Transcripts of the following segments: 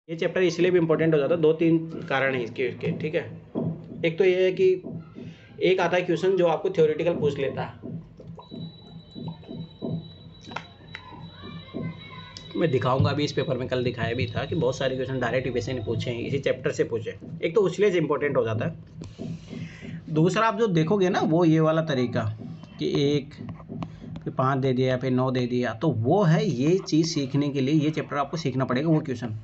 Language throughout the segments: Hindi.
ये चैप्टर इसलिए भी इम्पोर्टेंट हो जाता है, 2-3 कारण हैं इसके, ठीक है। एक तो ये है कि एक आता है क्वेश्चन जो आपको थ्योरेटिकल पूछ लेता है। मैं दिखाऊंगा अभी, इस पेपर में कल दिखाया भी था कि बहुत सारे क्वेश्चन डायरेक्ट यूपीएससी ने पूछे हैं, इसी चैप्टर से पूछे। एक तो इसलिए इम्पोर्टेंट हो जाता है। दूसरा आप जो देखोगे ना वो ये वाला तरीका कि 1 फिर 5 दे दिया फिर 9 दे दिया, तो वो है ये चीज़ सीखने के लिए, ये चैप्टर आपको सीखना पड़ेगा वो क्वेश्चन।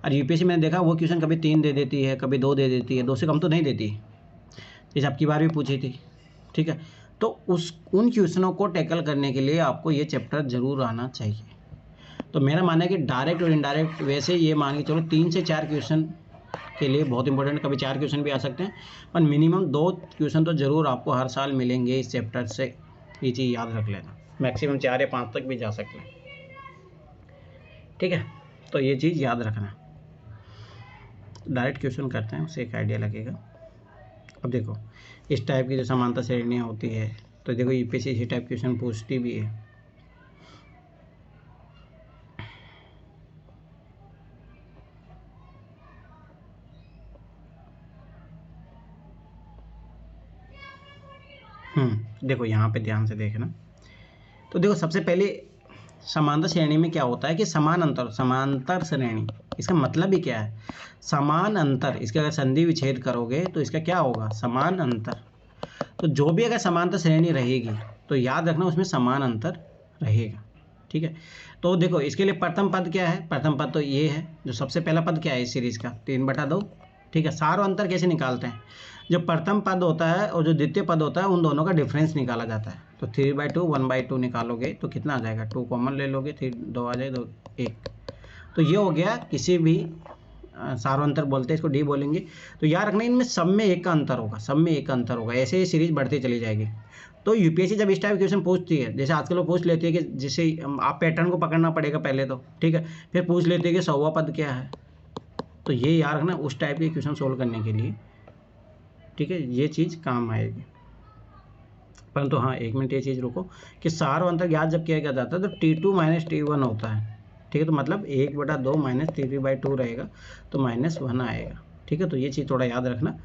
और यूपीएससी मैंने देखा वो क्वेश्चन कभी 3 दे देती है, कभी 2 दे देती है, 2 से कम तो नहीं देती, जैसे आपकी बार भी पूछी थी, ठीक है। तो उन क्वेश्चनों को टैकल करने के लिए आपको ये चैप्टर ज़रूर आना चाहिए। तो मेरा मानना है कि डायरेक्ट और इनडायरेक्ट वैसे ये मान के चलो 3 से 4 क्वेश्चन के लिए बहुत इंपॉर्टेंट, कभी 4 क्वेश्चन भी आ सकते हैं, पर मिनिमम 2 क्वेश्चन तो ज़रूर आपको हर साल मिलेंगे इस चैप्टर से, ये चीज़ याद रख लेना। मैक्सिमम 4 या 5 तक भी जा सकते हैं, ठीक है। तो ये चीज़ याद रखना। डायरेक्ट क्वेश्चन करते हैं, उससे एक आइडिया लगेगा। अब देखो इस टाइप की जो समानता श्रेणियाँ होती है, तो देखो यूपीएससी इसी टाइप क्वेश्चन पूछती भी है। देखो यहाँ पे ध्यान से देखना। तो देखो सबसे पहले समांतर श्रेणी में क्या होता है कि समान अंतर, समांतर श्रेणी, इसका मतलब ही क्या है? समान अंतर, इसके अगर संधि विच्छेद करोगे तो इसका क्या होगा? समान अंतर। तो जो भी अगर समांतर श्रेणी रहेगी तो याद रखना उसमें समान अंतर रहेगा, ठीक है। तो देखो इसके लिए प्रथम पद क्या है? प्रथम पद तो ये है, जो सबसे पहला पद क्या है इस सीरीज का? 3/2, ठीक है। सार अंतर कैसे निकालते हैं? जो प्रथम पद होता है और जो द्वितीय पद होता है उन दोनों का डिफरेंस निकाला जाता है। तो 3/2 1/2 निकालोगे तो कितना आ जाएगा? 2 कॉमन ले लोगे, 3 2 आ जाए, 2 1। तो ये हो गया किसी भी सार्वंतर बोलते हैं इसको, डी बोलेंगे। तो याद रखना इनमें सब में एक का अंतर होगा, सब में एक का अंतर होगा, ऐसे ही सीरीज बढ़ती चली जाएगी। तो यूपीएससी जब इस टाइप क्वेश्चन पूछती है, जैसे आजकल वो पूछ लेती है कि जैसे आप पैटर्न को पकड़ना पड़ेगा पहले तो, ठीक है, फिर पूछ लेती है कि 100वां पद क्या है। तो ये याद रखना उस टाइप के क्वेश्चन सोल्व करने के लिए, ठीक है, ये चीज़ काम आएगी। परंतु हाँ, 1 मिनट ये चीज़ रुको कि सार अंतर ज्ञात जब किया जाता है तो T2 माइनस T1 होता है, ठीक है। तो मतलब 1/2 माइनस 3/2 रहेगा, तो -1 आएगा, ठीक है। तो ये चीज़ थोड़ा याद रखना,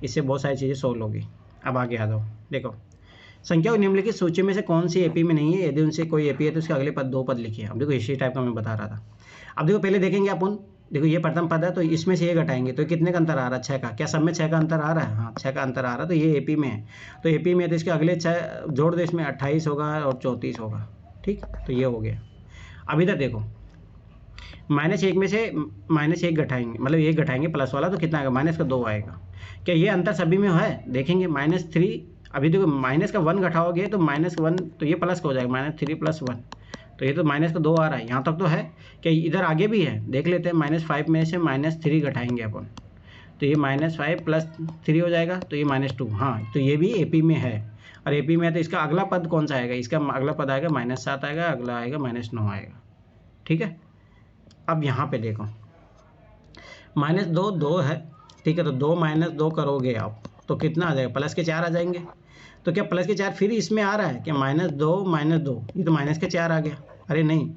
इससे बहुत सारी चीज़ें सोल्व होगी। अब आगे आ जाओ, देखो संख्या निम्नलिखित सूची में से कौन सी एपी में नहीं है? यदि उनसे कोई एपी है तो उसके अगले पद 2 पद लिखिए। अब देखो इसी टाइप का मैं बता रहा था। अब देखो पहले देखेंगे अपन, देखो ये प्रथम पद है तो इसमें से ये घटाएंगे तो कितने का अंतर आ रहा है? 6 का। क्या सब में 6 का अंतर आ रहा है? हाँ 6 का अंतर आ रहा है, तो ये एपी में है। तो एपी में है तो इसके अगले 6 जोड़ दो, इसमें 28 होगा और 34 होगा, ठीक। तो ये हो गया। अब इधर देखो -1 में से -1 घटाएंगे, मतलब 1 घटाएंगे प्लस वाला, तो कितना आएगा? -2 आएगा। क्या ये अंतर सभी में है? देखेंगे -3, अभी देखो -1 घटाओगे तो -1, तो ये प्लस का हो जाएगा, -3 + 1, तो ये तो -2 आ रहा है, यहाँ तक तो है। क्या इधर आगे भी है? देख लेते हैं। -5 में से -3 घटाएंगे अपन, तो ये -5 + 3 हो जाएगा, तो ये -2। हाँ, तो ये भी एपी में है, और एपी में है तो इसका अगला पद कौन सा आएगा? इसका अगला पद आएगा -7 आएगा, अगला आएगा -9 आएगा, ठीक है। अब यहाँ पे देखो -2 2 है, ठीक है। तो 2 - 2 करोगे आप तो कितना आ जाएगा? प्लस के 4 आ जाएंगे। तो क्या प्लस के 4 फिर इसमें आ रहा है? क्या -2 -2, ये तो माइनस के 4 आ गया। अरे नहीं,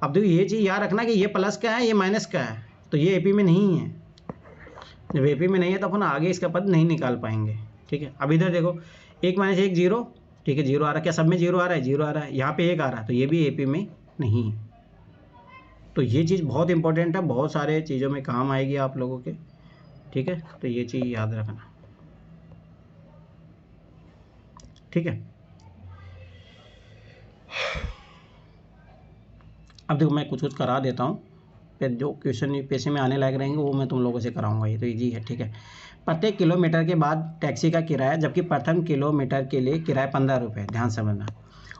अब देखो ये चीज़ याद रखना कि ये प्लस का है, ये माइनस का है, तो ये एपी में नहीं है। जब एपी में नहीं है तो अपन आगे इसका पद नहीं निकाल पाएंगे, ठीक है। अब इधर देखो 1 - 1 0, ठीक है, 0 आ रहा है। क्या सब में 0 आ रहा है? 0 आ रहा है। यहाँ पे 1 आ रहा है, तो ये भी एपी में नहीं है। तो ये चीज़ बहुत इंपॉर्टेंट है, बहुत सारे चीज़ों में काम आएगी आप लोगों के, ठीक है। तो ये चीज़ याद रखना, ठीक है। अब देखो मैं कुछ कुछ करा देता हूँ, फिर जो क्वेश्चन पैसे में आने लायक रहेंगे वो मैं तुम लोगों से कराऊंगा, ये तो ईजी है, ठीक है। प्रत्येक किलोमीटर के बाद टैक्सी का किराया, जबकि प्रथम किलोमीटर के लिए किराया 15 रुपये, ध्यान समझना,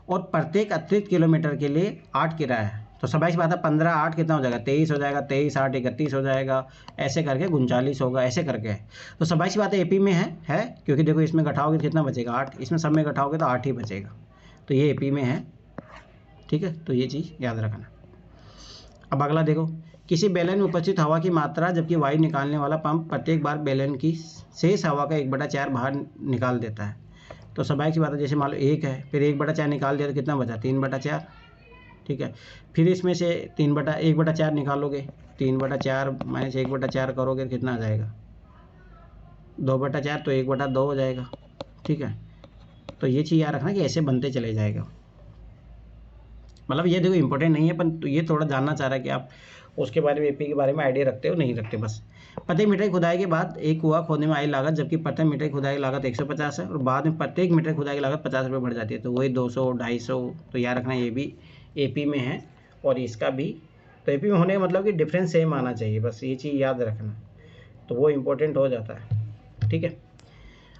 और प्रत्येक अतिरिक्त किलोमीटर के लिए 8 किराया है। तो सबाई सी बात है, 15 8 कितना हो जाएगा? 23 हो जाएगा, 23 8 31 हो जाएगा, ऐसे करके 39 होगा, ऐसे करके है। तो सबाई सी बात है एपी में है, क्योंकि देखो इसमें घटाओगे तो कितना बचेगा? 8, इसमें सब में घटाओगे तो 8 ही बचेगा, तो ये एपी में है, ठीक है। तो ये चीज़ याद रखना। अब अगला देखो, किसी बेलन में उपस्थित हवा की मात्रा, जबकि वायु निकालने वाला पंप प्रत्येक बार बेलन की शेष हवा का 1/4 बाहर निकाल देता है। तो स्वाभाविक सी बात है, जैसे मान लो 1 है, फिर 1/4 निकाल दिया तो कितना बचा? 3/4, ठीक है। फिर इसमें से 1/4 निकालोगे 3/4 माइनस 1/4 करोगे तो कितना आ जाएगा, 2/4, तो 1/2 हो जाएगा। ठीक है, तो ये चीज़ याद रखना कि ऐसे बनते चले जाएगा। मतलब ये देखो इंपॉर्टेंट नहीं है, पर तो ये थोड़ा जानना चाह रहा है कि आप उसके बारे में, एपी के बारे में आइडिया रखते हो नहीं रखते। बस प्रत्येक मीटर की खुदाई के बाद एक कुआं खोदने में आई लागत, जबकि प्रत्येक मीटर की खुदाई की लागत 150 है और बाद में प्रत्येक मीटर की खुदाई की लागत 50 रुपये बढ़ जाती है, तो वही 200 250। तो याद रखना ये भी एपी में है और इसका भी। तो एपी में होने का मतलब कि डिफरेंस सेम आना चाहिए, बस ये चीज़ याद रखना, तो वो इम्पोर्टेंट हो जाता है। ठीक है,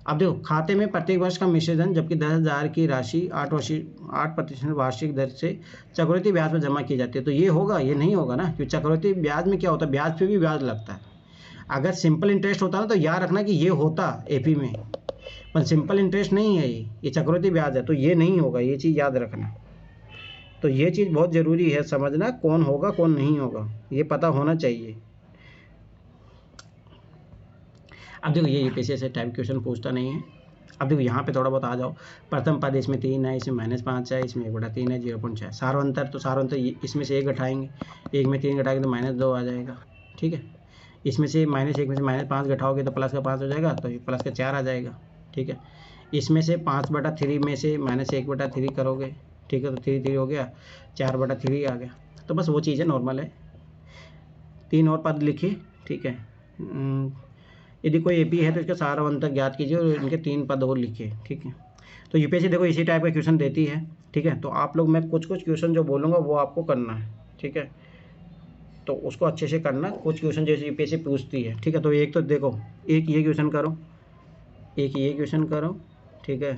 अब देखो खाते में प्रत्येक वर्ष का मिश्रधन, जबकि 10,000 की राशि 8% वार्षिक दर से चक्रवृद्धि ब्याज में जमा की जाती है, तो ये होगा, ये नहीं होगा ना, क्योंकि चक्रवृद्धि ब्याज में क्या होता है, ब्याज पे भी ब्याज लगता है। अगर सिंपल इंटरेस्ट होता ना तो याद रखना कि ये होता एपी में, पर सिंपल इंटरेस्ट नहीं है, ये चक्रवृद्धि ब्याज है, तो ये नहीं होगा, ये चीज़ याद रखना। तो ये चीज़ बहुत ज़रूरी है समझना, कौन होगा कौन नहीं होगा, ये पता होना चाहिए। अब देखो ये यूपीएससी से टाइप क्वेश्चन पूछता नहीं है। अब देखो यहाँ पे थोड़ा बहुत आ जाओ। प्रथम पद इसमें 3 है, इसमें -5 है, इसमें 1/3 है, 0.6 सार्वंतर, तो सार्वंतर इसमें से 1 घटाएंगे, 1 में 3 घटाएंगे तो -2 आ जाएगा। ठीक है, इसमें से -1 में से -5 घटाओगे तो प्लस का 5 हो जाएगा, तो प्लस का 4 आ जाएगा। ठीक है, इसमें से 5/3 में से -1/3 करोगे, ठीक है, तो 3 हो गया, 4/3 आ गया। तो बस वो चीज़ है, नॉर्मल है। 3 और पद लिखिए। ठीक है, यदि कोई एपी है तो इसका सारांश ज्ञात कीजिए और इनके 3 पद और लिखिए। ठीक है, तो यूपीएससी देखो इसी टाइप का क्वेश्चन देती है। ठीक है, तो आप लोग, मैं कुछ क्वेश्चन जो बोलूँगा वो आपको करना है। ठीक है, तो उसको अच्छे से करना, कुछ क्वेश्चन जैसे यूपीएससी पूछती है। ठीक है, तो एक तो देखो, एक ये क्वेश्चन करो, एक ये क्वेश्चन करो। ठीक है,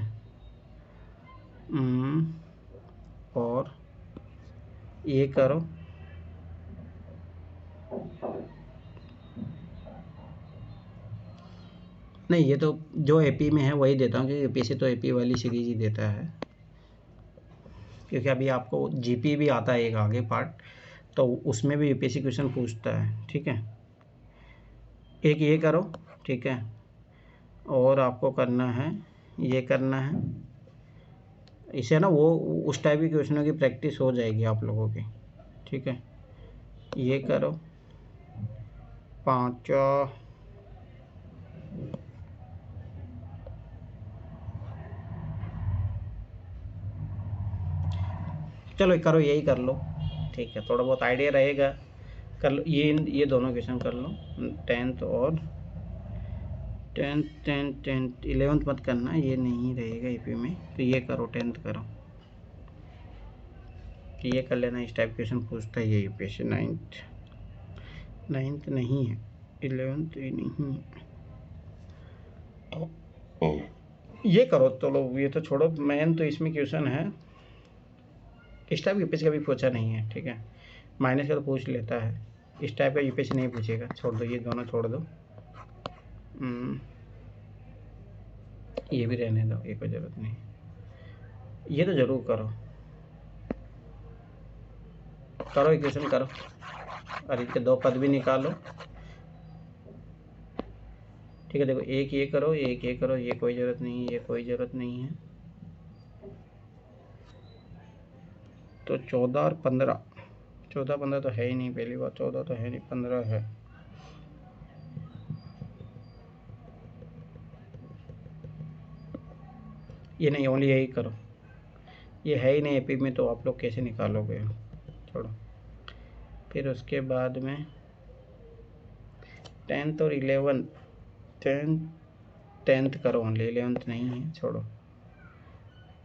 और ये करो, नहीं ये तो जो एपी में है वही देता हूँ, क्योंकि यूपीएससी तो एपी वाली सीरीज ही देता है, क्योंकि अभी आपको जीपी भी आता है एक आगे पार्ट, तो उसमें भी यूपीएससी क्वेश्चन पूछता है। ठीक है, एक ये करो। ठीक है, और आपको करना है, ये करना है, इससे ना वो उस टाइप के क्वेश्चनों की प्रैक्टिस हो जाएगी आप लोगों की। ठीक है, ये करो 5, चलो करो, यही कर लो। ठीक है, थोड़ा बहुत आइडिया रहेगा, कर लो ये दोनों क्वेश्चन कर लो, 10th और 10th 11th मत करना, ये नहीं रहेगा ईपी में, तो ये करो 10th करो, ये कर लेना, इस टाइप क्वेश्चन पूछता है ये यूपीएससी। 9th नहीं है, 11th भी नहीं है, ये करो। चलो ये तो छोड़ो, मेन तो इसमें क्वेश्चन है, इस टाइप यूपीएससी का भी पूछा नहीं है। ठीक है, माइनस का तो पूछ लेता है, इस टाइप का यूपीएससी नहीं पूछेगा, छोड़ दो, ये दोनों छोड़ दो। ये भी रहने दो, ये कोई ज़रूरत नहीं, ये तो ज़रूर करो, करो इक्वेशन करो, और इसके 2 पद भी निकालो। ठीक है, देखो एक ये करो, एक ये करो, ये कोई ज़रूरत नहीं है, ये कोई ज़रूरत नहीं है, तो 14 और 15, 14 15 तो है ही नहीं, पहली बात 14 तो है नहीं, 15 है। ये नहीं, ओनली यही करो, ये है ही नहीं एपी में, तो आप लोग कैसे निकालोगे, छोड़ो। फिर उसके बाद में 10th और 11th, 10th करो ओनली, 11th नहीं है, छोड़ो।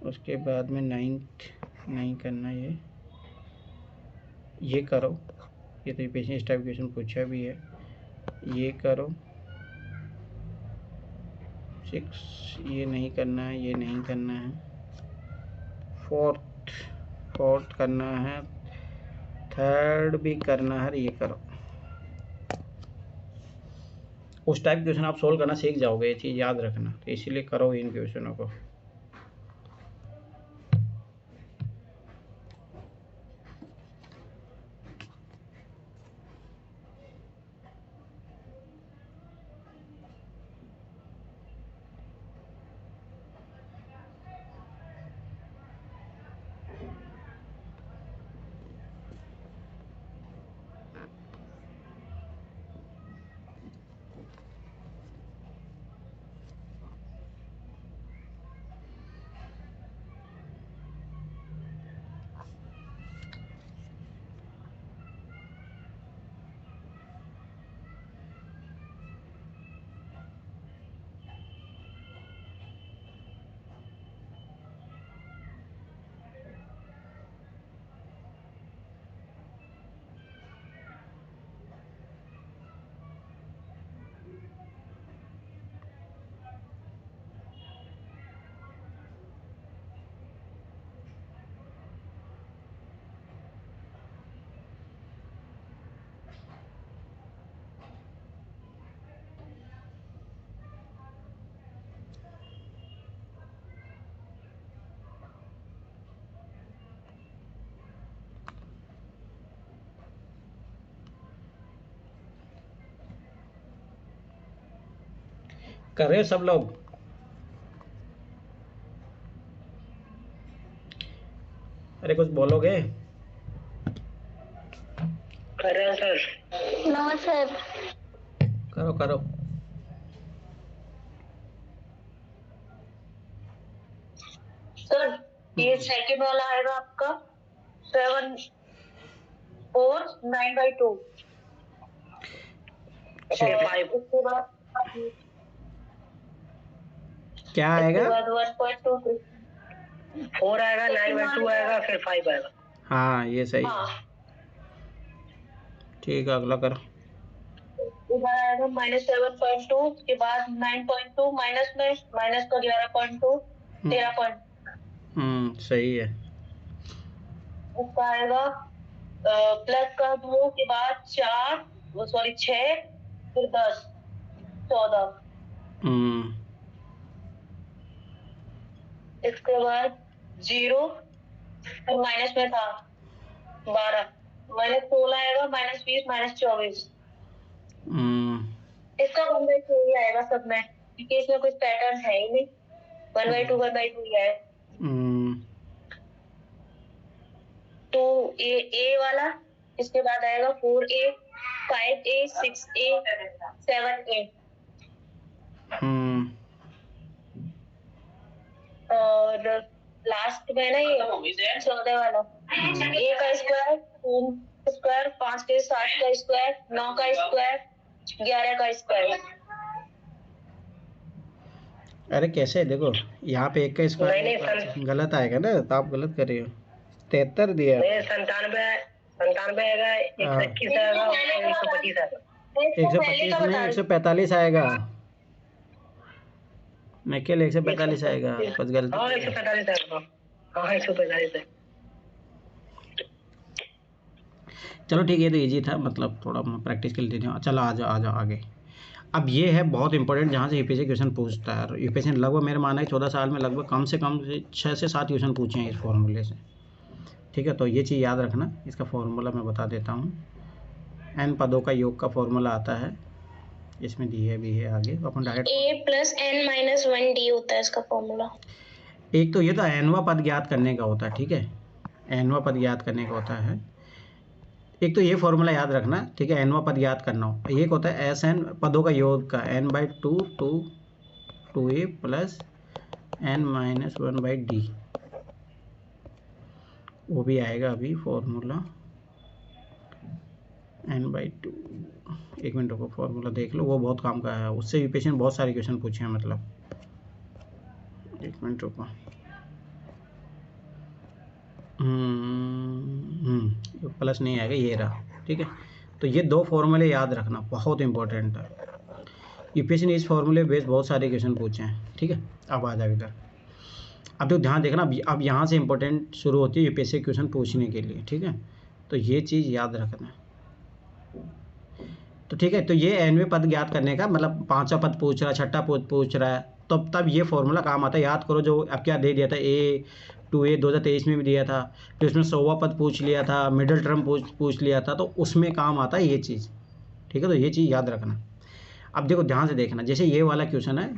उसके बाद में 9th नहीं करना, ये करो, ये तो यूपीएससी इस टाइप क्वेश्चन पूछा भी है, ये करो। 6 ये नहीं करना है, ये नहीं करना है। 4th करना है, 3rd भी करना है, ये करो। उस टाइप क्वेश्चन आप सोल्व करना सीख जाओगे, ये चीज़ याद रखना, तो इसीलिए करो इन क्वेश्चनों को। कर रहे हो सब लोग? अरे कुछ बोलोगे? कर रहे हैं सर। No sir. करो करो। सर ये सेकंड वाला आएगा आपका 7/4/9/2। उसके बाद क्या आएगा? 1.2 4 आएगा, 9/2 आएगा, फिर 5 आएगा। हाँ ये सही। हाँ। ठीक है अगला करो। इधर आएगा -7.2, उसके बाद 9.2 माइनस में माइनस का 11.2 13. सही है। उसका आएगा प्लस का 2 के बाद 4 6 फिर 10 14। इसके बाद 0 और माइनस में था 12 -16 आएगा, -20 -24। इसका 1/2 ही आएगा सब में, क्योंकि इसमें कुछ पैटर्न है ही नहीं। 1/2 1/2 ही है। तो ए वाला, इसके बाद आएगा 4A 5A 6A 7A। और लास्ट में ना ये 14 वाला, ए का स्क्वायर 3 स्क्वायर 5 के 7 का स्क्वायर 9 का स्क्वायर 11 का स्क्वायर। अरे कैसे? देखो यहाँ पे 1 का स्क्वायर गलत आएगा ना, तो आप गलत कर रहे हो। 73 दिया। 97 आएगा, 121 आएगा, 125 आएगा। 125 नहीं 145 आएगा। मैं केवल 145 आएगा, कुछ गलती। हाँ 145 आएगा। हाँ 145 है। चलो ठीक है, तो इजी था, मतलब थोड़ा प्रैक्टिस कर लेते हैं। चलो आ जाओ आगे। अब ये है बहुत इंपॉर्टेंट, जहाँ से यूपीएससी क्वेश्चन पूछता है। यूपीएससी ने लगभग, मेरा मानना है 14 साल में लगभग कम से 6 से 7 क्वेश्चन पूछे हैं इस फॉर्मूले से। ठीक है, तो ये चीज़ याद रखना। इसका फॉर्मूला मैं बता देता हूँ। n पदों का योग का फॉर्मूला आता है, इसमें दी है भी है आगे, अपन डायरेक्ट a + n - 1d होता है इसका फॉर्मूला। एक तो ये तो nवां पद ज्ञात करने का होता है। ठीक है, nवां पद ज्ञात करने का होता है। एक तो ये फॉर्मूला याद रखना। ठीक है, nवां पद याद करना हो। एक होता है Sn पदों का योग का, n/2 2a + n - 1/d, वो भी आएगा अभी फॉर्मूला n/2। एक मिनट को फॉर्मूला देख लो, वो बहुत काम का है, उससे यूपीएससी ने बहुत सारे क्वेश्चन पूछे हैं। मतलब एक मिनट रुको। प्लस नहीं आएगा, ये रहा। ठीक है, तो ये 2 फॉर्मूले याद रखना, बहुत इंपॉर्टेंट है। यूपीएससी ने इस फॉर्मूले बेस बहुत सारे क्वेश्चन पूछे हैं। ठीक है, अब आ जाओ इधर। अब तो ध्यान देखना, अब यहाँ से इंपॉर्टेंट शुरू होती है यूपीएससी क्वेश्चन पूछने के लिए। ठीक है, तो ये चीज़ याद रखना। तो ठीक है, तो ये nवें पद ज्ञात करने का मतलब 5वां पद पूछ रहा है, 6ठा पद पूछ रहा है, तब ये फॉर्मूला काम आता है। याद करो, जो अब क्या दे दिया था, A 2023 में भी दिया था, फिर उसमें 100वां पद पूछ लिया था, मिडिल टर्म पूछ लिया था, तो उसमें काम आता है ये चीज़। ठीक है, तो ये चीज़ याद रखना। अब देखो ध्यान से देखना, जैसे ये वाला क्वेश्चन है,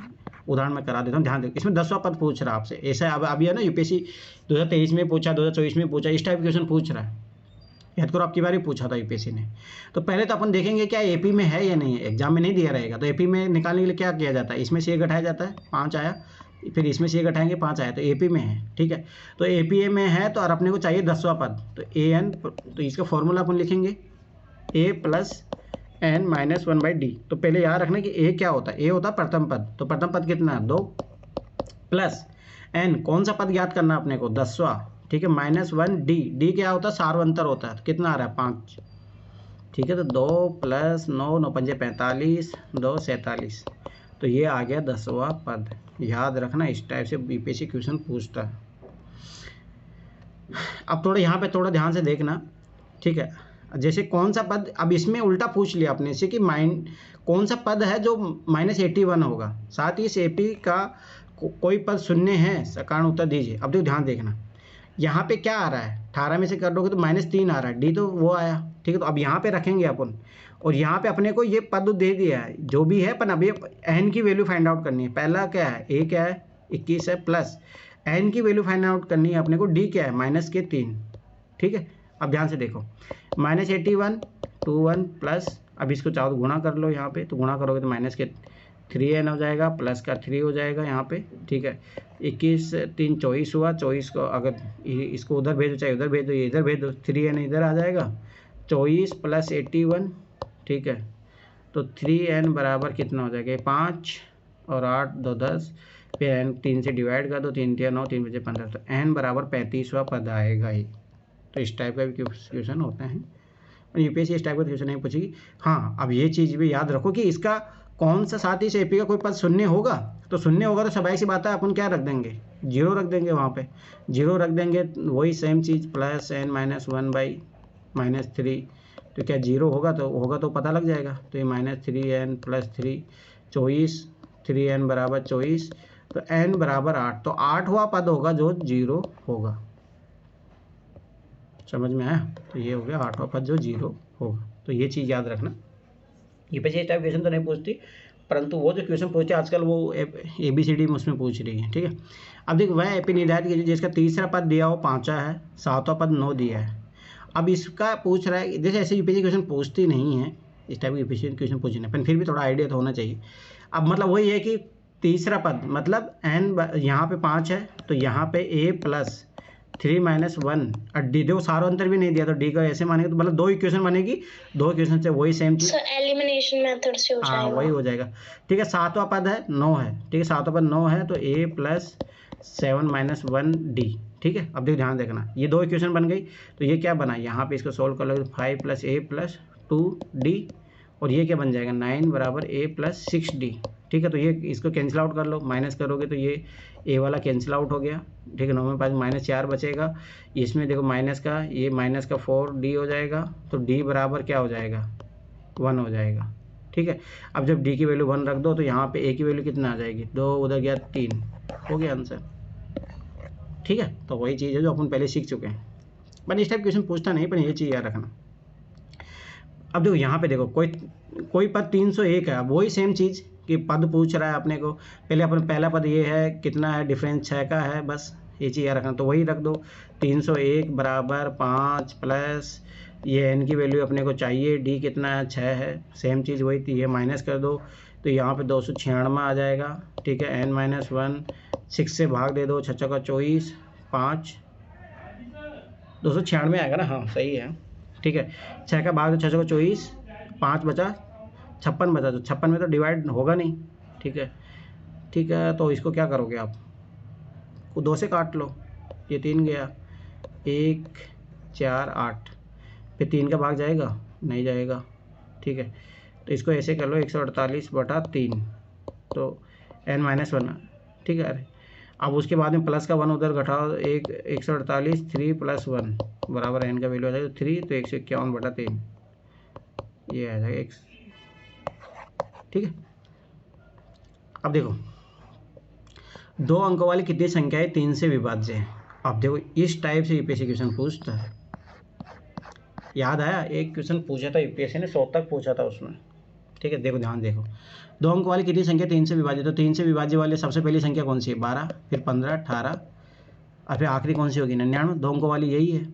उदाहरण में करा देता हूँ, ध्यान देखो। इसमें 10वां पद पूछ रहा है आपसे, ऐसा अब अभी है ना, यूपीएससी 2023 में पूछा, 2024 में पूछा, इस टाइप क्वेश्चन पूछ रहा है। याद करो, आपकी बार ही पूछा था यूपीएससी ने। तो पहले तो अपन देखेंगे क्या एपी में है या नहीं है, एग्जाम में नहीं दिया रहेगा। तो एपी में निकालने के लिए क्या किया जाता है, इसमें से ये घटाया जाता है, 5 आया, फिर इसमें से ये घटाएंगे, 5 आया, तो एपी में है। ठीक है, तो एपी में है, तो और अपने को चाहिए 10वां पद, तो an, तो इसका फॉर्मूला अपन लिखेंगे a + n - 1/d। तो पहले याद रखना कि a क्या होता है, a होता है प्रथम पद। तो प्रथम पद कितना है, 2 प्लस n, कौन सा पद याद करना अपने को, 10वां। ठीक है, -1d, d क्या होता है, सार्वंतर होता है। तो कितना आ रहा है, 5। ठीक है, तो 2 + 9 9 5 45 2 47, तो ये आ गया 10वां पद। याद रखना, इस टाइप से यूपीएससी क्वेश्चन पूछता है। अब थोड़ा यहाँ पे थोड़ा ध्यान से देखना। ठीक है, जैसे कौन सा पद, अब इसमें उल्टा पूछ लिया आपने से कि कौन सा पद है जो -81 होगा, साथ ही इस एपी का कोई पद शून्य है, कारण उत्तर दीजिए। अब देखो ध्यान देखना, यहाँ पे क्या आ रहा है, 18 में से कर दोगे तो -3 आ रहा है, डी तो वो आया। ठीक है, तो अब यहाँ पे रखेंगे अपन, और यहाँ पे अपने को ये पद दे दिया है जो भी है, पर अभी n की वैल्यू फाइंड आउट करनी है। पहला क्या है, a क्या है 21 है, प्लस n की वैल्यू फाइंड आउट करनी है अपने को, d क्या है माइनस के 3। ठीक है, अब ध्यान से देखो, -81 21 प्लस, अब इसको चाहो तो गुणा कर लो यहाँ पे, तो गुणा करोगे तो माइनस के 3n हो जाएगा, प्लस का 3 हो जाएगा यहाँ पे। ठीक है, 21 3 24 हुआ, 24 को अगर इसको उधर भेजो चाहे उधर भेज दो, ये इधर भेज दो, 3n इधर आ जाएगा, 24 प्लस 81। ठीक है, तो 3n बराबर कितना हो जाएगा 5 और 8 2 10, फिर n 3 से डिवाइड कर दो, 3 3 9 3 बजे 15, तो n बराबर 35वां पद आएगा ही। तो इस टाइप का भी क्वेश्चन होते हैं, और यूपीएससी इस टाइप का क्वेश्चन नहीं पूछेगी। हाँ, अब ये चीज़ भी याद रखो कि इसका कौन सा साथ ही से एपी का कोई पद शून्य होगा, तो शून्य होगा तो स्वाभाविक सी बात है अपन क्या रख देंगे, 0 रख देंगे, वहाँ पे 0 रख देंगे। वही same cheese plus n minus 1 by -3, तो क्या 0 होगा तो पता लग जाएगा। तो ये -3n प्लस 3 24, 3n बराबर 24, तो n बराबर 8, तो 8वां पद होगा जो 0 होगा। समझ में आया, तो ये हो गया 8वां पद जो 0 होगा। तो ये चीज़ याद रखना, ये पे टाइप क्वेश्चन तो नहीं पूछती, परंतु वो जो क्वेश्चन पूछते हैं आजकल वो ABCD में उसमें पूछ रही है। ठीक है, अब देखो वह एपी निर्धारित कीजिए जिसका तीसरा पद दिया हो 5 है, 7वां पद 9 दिया है। अब इसका पूछ रहा है, जैसे ऐसे यूपीएससी क्वेश्चन पूछती नहीं है, इस टाइप के यूपीएससी क्वेश्चन पूछे नहीं, पर फिर भी थोड़ा आइडिया तो होना चाहिए। अब मतलब वही है कि तीसरा पद मतलब n यहाँ पे 5 है, तो यहाँ पे a प्लस 3 माइनस 1 और डी, देखो सारा अंतर भी नहीं दिया, तो डी का ऐसे मानेंगे तो मतलब 2 इक्वेशन बनेगी, 2 इक्वेशन से वही सेम चीज एलिमिनेशन मेथड से हो जाएगा। हाँ, वही हो जाएगा। ठीक है, 7वां पद है 9 है, ठीक है 7वां पद 9 है, तो a प्लस 7 माइनस 1 डी। ठीक है, अब देखो ध्यान देखना, ये 2 इक्वेशन बन गई, तो ये क्या बना, यहाँ पे इसको सोल्व कर लो, 5 प्लस a प्लस 2d, और ये क्या बन जाएगा 9 बराबर a प्लस 6d। ठीक है, तो ये इसको कैंसिल आउट कर लो, माइनस करोगे तो ये a वाला कैंसिल आउट हो गया। ठीक है, 9 में 5 -4 बचेगा, इसमें देखो माइनस का, ये माइनस का 4d हो जाएगा, तो d बराबर क्या हो जाएगा 1 हो जाएगा। ठीक है, अब जब d की वैल्यू 1 रख दो तो यहाँ पे a की वैल्यू कितना आ जाएगी, 2 उधर गया 3, हो गया आंसर। ठीक है, तो वही चीज़ है जो अपन पहले सीख चुके हैं, बट इस टाइप क्वेश्चन पूछता नहीं, पर ये चीज़ याद रखना। अब देखो यहाँ पे देखो कोई पद 301 है, अब वही सेम चीज़ कि पद पूछ रहा है अपने को, पहले अपन पहला पद ये है कितना है, डिफरेंस 6 का है, बस ये चीज़ याद रखना, तो वही रख दो 301 बराबर 5 प्लस ये n की वैल्यू अपने को चाहिए, d कितना है 6 है, सेम चीज़ वही थी, ये माइनस कर दो तो यहाँ पे 296 आ जाएगा। ठीक है, n माइनस 1 6 से भाग दे दो, 6 का 24 5 296 आएगा ना, हाँ सही है। ठीक है, 6 का भाग दो 6 का 24 5 बचा 56 बचा, तो 56 में तो डिवाइड होगा नहीं। ठीक है, ठीक है, तो इसको क्या करोगे आप, 2 से काट लो, ये 3 गया 1 4 8, फिर 3 का भाग जाएगा नहीं जाएगा। ठीक है, तो इसको ऐसे कर लो 148/3, तो n माइनस 1। ठीक है, अरे अब उसके बाद में प्लस का 1 उधर घटाओ, 148 3 प्लस 1 बराबर n का वैल्यू आ जाएगा 3, तो 151/3 ये आ जाएगा x। ठीक है, अब देखो 2 अंकों वाली कितनी संख्याएं 3 से विभाज्य है। अब देखो इस टाइप से यूपीएससी क्वेश्चन पूछता है, याद आया एक क्वेश्चन पूछा था यूपीएससी ने 100 तक पूछा था उसमें। ठीक है, देखो ध्यान देखो, 2 अंक वाली कितनी संख्या 3 से विभाज्य, तो 3 से विभाज्य वाले सबसे पहली संख्या कौन सी है 12, फिर 15 18 और फिर आखिरी कौन सी होगी 99, 2 अंकों वाली यही है।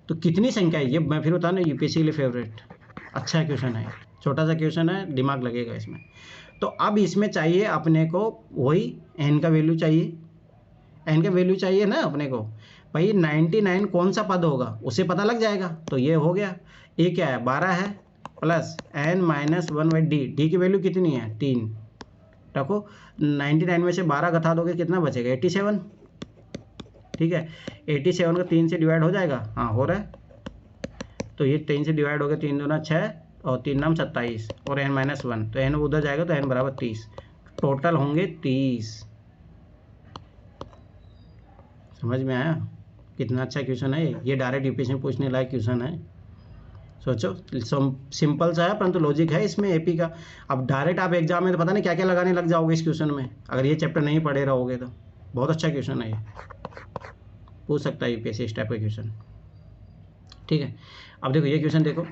तो कितनी संख्या है ये मैं फिर बता, यूपीएससी के लिए फेवरेट अच्छा क्वेश्चन है, छोटा सा क्वेश्चन है, दिमाग लगेगा इसमें। तो अब इसमें चाहिए अपने को वही n का वैल्यू चाहिए, n का वैल्यू चाहिए ना अपने को, भाई 99 कौन सा पद होगा उसे पता लग जाएगा। तो ये हो गया, ये क्या है 12 है plus n minus 1/d, d की वैल्यू कितनी है 3, रखो 99 में से 12 घटा दोगे कितना बचेगा 87। ठीक है, 87 का 3 से डिवाइड हो जाएगा, हाँ हो रहा है, तो ये 3 से डिवाइड हो गया, 3 दूना 6 और 3 नाम 27 और n माइनस 1, तो n उधर जाएगा तो n बराबर 30, टोटल होंगे 30। समझ में आया कितना अच्छा क्वेश्चन है ये डायरेक्ट यूपीएससी में पूछने लायक क्वेश्चन है। सोचो सिंपल सा है परंतु लॉजिक है इसमें एपी का। अब डायरेक्ट आप एग्जाम में तो पता नहीं क्या क्या लगाने लग जाओगे इस क्वेश्चन में, अगर ये चैप्टर नहीं पढ़े रहोगे तो। बहुत अच्छा क्वेश्चन है ये, पूछ सकता है यूपीएससी इस टाइप का क्वेश्चन। ठीक है, अब देखो ये क्वेश्चन देखो,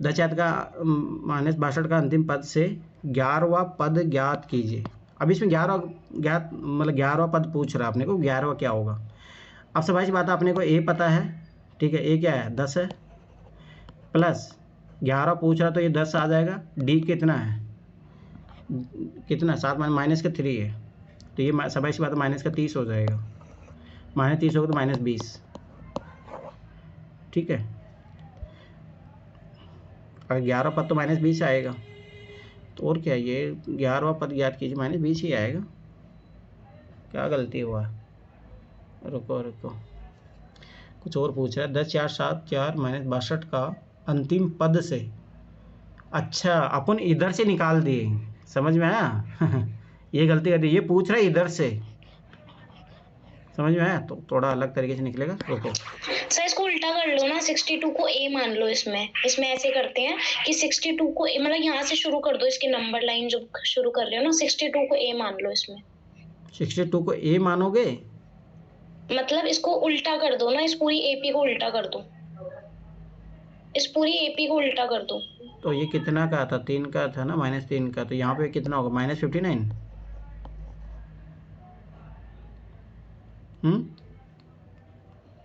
10 ज्ञात का माइनस 62 का अंतिम पद से 11वां पद ज्ञात कीजिए। अब इसमें 11 ज्ञात मतलब 11वां पद पूछ रहा है अपने को, 11वां क्या होगा। अब सब ऐसी बात है, अपने को ए पता है, ठीक है, ए क्या है 10 है, प्लस 11 पूछ रहा तो ये 10 आ जाएगा। डी कितना है, कितना 7 माइनस का 3 है, तो ये सब ऐसी बात है माइनस का 30 हो जाएगा। माइनस 30 होगा तो माइनस 20, ठीक है। और 11 पद तो माइनस 20 आएगा, तो और क्या, ये 11वां पद याद कीजिए, माइनस 20 ही आएगा। क्या गलती हुआ, रुको रुको, कुछ और पूछ रहा है। 10 4 7 4 माइनस 62 का अंतिम पद से, अच्छा अपन इधर से निकाल दिए, समझ में आया। ये गलती कर दी, ये पूछ रहा है इधर से, समझ में आया, तो थोड़ा अलग तरीके से निकलेगा। रुको सर इसको उल्टा कर लो ना, 62 को ए मान लो। इसमें ऐसे करते हैं कि 62 को मतलब यहाँ से शुरू कर दो, इसकी नंबर लाइन जो शुरू कर रहे हो ना, 62 को ए मान लो। इसमें 62 को ए मानोगे, मतलब इसको उल्टा कर दो ना, इस पूरी एपी को उल्टा कर दो, इस पूरी एपी को उल्टा कर दो। तो ये कितना का था, 3 का था ना, माइनस 3 का, तो यहाँ पे कितना होगा, माइनस 59।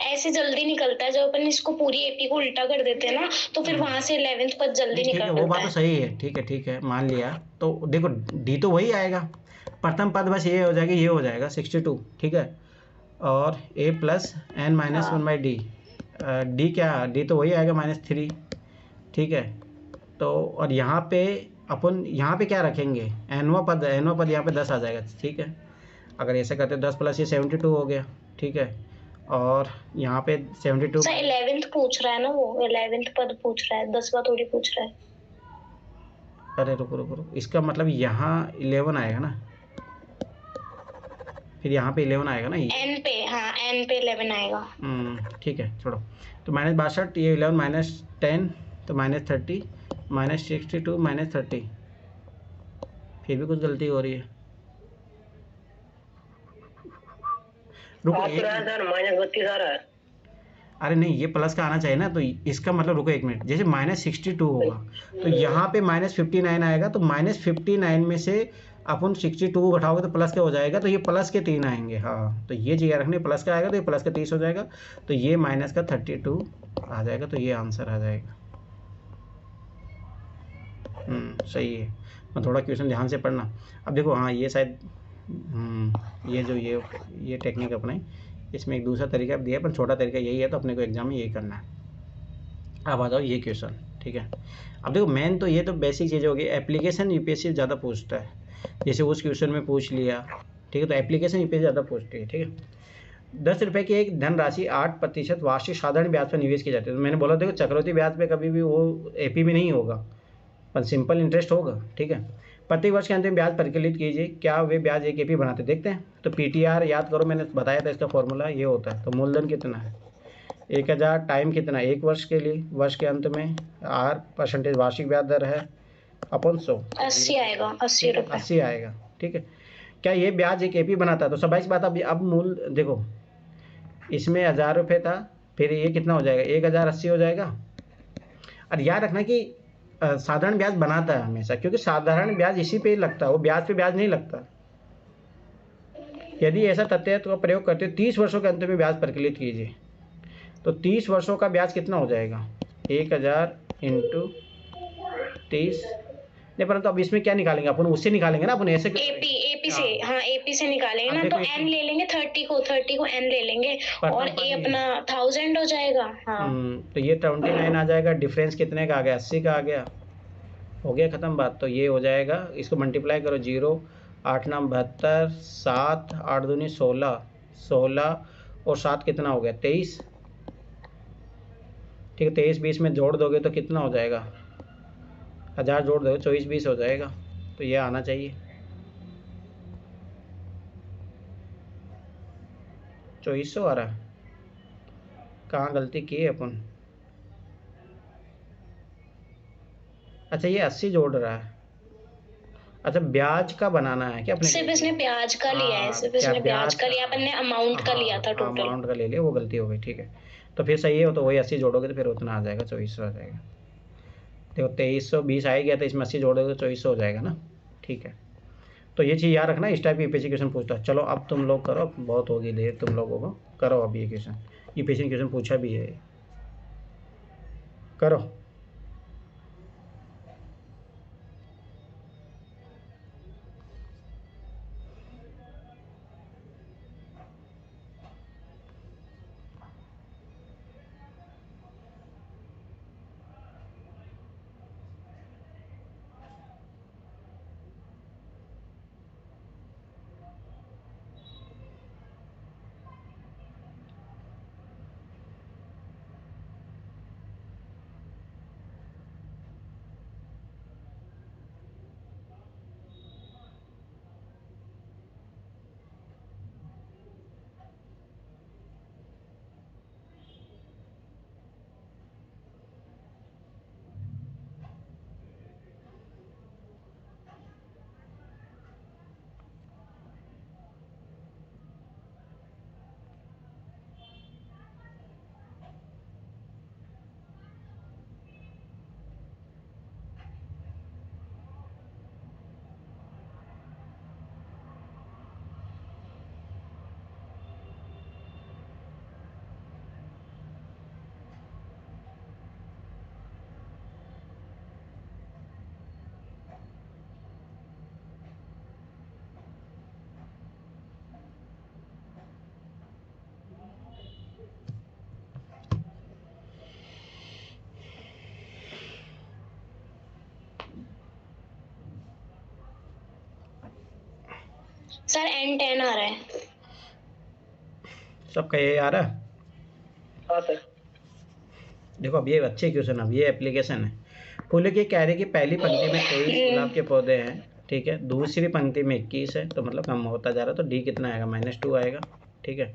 ऐसे जल्दी निकलता है जब अपन इसको पूरी एपी को उल्टा कर देते हैं ना, तो फिर वहां से 11th पद जल्दी ठीक है, निकलता वो बात तो सही है, ठीक है मान लिया। तो देखो डी तो वही आएगा, प्रथम पद बस ये हो जाएगा, ये हो जाएगा 62, ठीक है। और A plus N minus 1 by D, D क्या, डी तो वही आएगा -3, ठीक है। तो और यहाँ पे अपन यहाँ पे क्या रखेंगे, एनवा पद यहाँ पे 10 आ जाएगा, ठीक है। अगर ऐसे करते 10 प्लस ये 72 हो गया, ठीक है। और यहाँ पे 72 सर 11th पूछ रहा है ना, वो 11th पद पूछ रहा है, 10वां थोड़ी पूछ रहा है। अरे रुको, इसका मतलब यहाँ 11 आएगा ना, फिर यहाँ पे 11 आएगा ना, एन पे, हाँ एन पे 11 आएगा। ठीक है, छोड़ो। तो -62, ये 11 माइनस 10 तो -30, -62 -30, फिर भी कुछ गलती हो रही है। रुको -32 आ रहा है। अरे नहीं, ये प्लस का आना चाहिए ना, तो इसका मतलब रुको 1 मिनट, जैसे -62 होगा तो यहाँ पे -59 आएगा, तो -59 में से अपन 62 घटाओगे तो प्लस का हो जाएगा, तो ये प्लस के 3 आएंगे। हाँ, तो ये चीज़ रखनी, प्लस का आएगा तो ये प्लस का 30 हो जाएगा, तो ये माइनस का 32 आ जाएगा, तो ये आंसर आ जाएगा। सही है। मैं थोड़ा क्वेश्चन ध्यान से पढ़ना। अब देखो, हाँ ये शायद ये जो ये टेक्निक अपने, इसमें एक दूसरा तरीका दिया, पर छोटा तरीका यही है, तो अपने को एग्जाम में यही करना है। अब आ जाओ ये क्वेश्चन, ठीक है। अब देखो मेन तो ये तो बेसिक चीज़ होगी, एप्लीकेशन यूपीएससी ज़्यादा पूछता है, जैसे उस क्वेश्चन में पूछ लिया, ठीक है। तो एप्लीकेशन यूपीएससी ज़्यादा पूछती है, ठीक है। 10 रुपये की एक धनराशि 8% वार्षिक साधारण ब्याज पर निवेश की जाती है। तो मैंने बोला देखो चक्रवृद्धि ब्याज पे कभी भी वो एपी में नहीं होगा, पर सिंपल इंटरेस्ट होगा, ठीक है। प्रत्येक वर्ष के अंत में ब्याज परिकलित कीजिए, क्या वे ब्याज एक एपी बनाते, देखते हैं। तो पीटीआर याद करो, मैंने बताया था इसका फॉर्मूला ये होता है। तो मूलधन कितना है 1000, टाइम कितना 1 वर्ष के लिए, वर्ष के अंत में R% वार्षिक ब्याज दर है अपन 100, 80 आएगा, 80 रुपये 80 आएगा, ठीक है। क्या ये ब्याज एक एपी बनाता है, तो सब बात। अब मूल देखो, इसमें 1000 रुपये था, फिर ये कितना हो जाएगा 1080 हो जाएगा। और याद रखना कि साधारण ब्याज बनाता है हमेशा, क्योंकि साधारण ब्याज इसी पे लगता है, वो ब्याज पे ब्याज नहीं लगता। यदि ऐसा तथ्य का प्रयोग करते हो 30 वर्षों के अंत में ब्याज परिकलित कीजिए, तो 30 वर्षों का ब्याज कितना हो जाएगा 1000 × 30, नहीं परंतु अब इसमें क्या निकालेंगे अपन, उससे निकालेंगे ना अपन, ऐसे एपी से, हाँ एपी से निकालेंगे ना, तो एन ले लेंगे 30 को एन ले लेंगे, और ए अपना 1000 हो जाएगा। हाँ तो ये 29 आ जाएगा, डिफरेंस कितने का आ गया 80 का आ गया, हो गया खत्म बात। तो ये हो जाएगा, इसको मल्टीप्लाई करो, 0 8 9 72, 7 8 दूनी 16, 16 और 7 कितना हो गया 23, ठीक है। 23 20 में जोड़ दोगे तो कितना हो जाएगा, 1000 जोड़ दोगे 24 20 हो जाएगा, तो ये आना चाहिए 2400 आ रहा है। कहाँ गलती की है अपन, अच्छा ये 80 जोड़ रहा है, अच्छा ब्याज का बनाना है क्या अपने, सिर्फ इसने ब्याज का लिया है, सिर्फ इसने ब्याज का लिया, अपन ने अमाउंट का लिया था, टोटल अमाउंट का ले लिया, वो गलती हो गई, ठीक है। तो फिर सही है, तो वही 80 जोड़ोगे तो फिर उतना आ जाएगा, 2400 आ जाएगा, देखो 2320 आ ही गया, तो इसमें 80 जोड़ दोगे तो 2400 हो जाएगा ना। ठीक है, तो ये चीज़ याद रखना, इस टाइप की यूपीएससी क्वेश्चन पूछता है। चलो अब तुम लोग करो, बहुत होगी देर तुम लोगों को, करो अब ये क्वेश्चन, यूपीएससी क्वेश्चन पूछा भी है, करो। सर N10 आ रहा है। सबका ये आ रहा है? हाँ सर। देखो अब ये अच्छे क्वेश्चन, अब ये एप्लीकेशन है। फूलों की क्यारी की पहली पंक्ति में 23 गुलाब के पौधे हैं, ठीक है, दूसरी पंक्ति में 21 है, तो मतलब कम होता जा रहा है, तो डी कितना आएगा, -2 आएगा। ठीक है,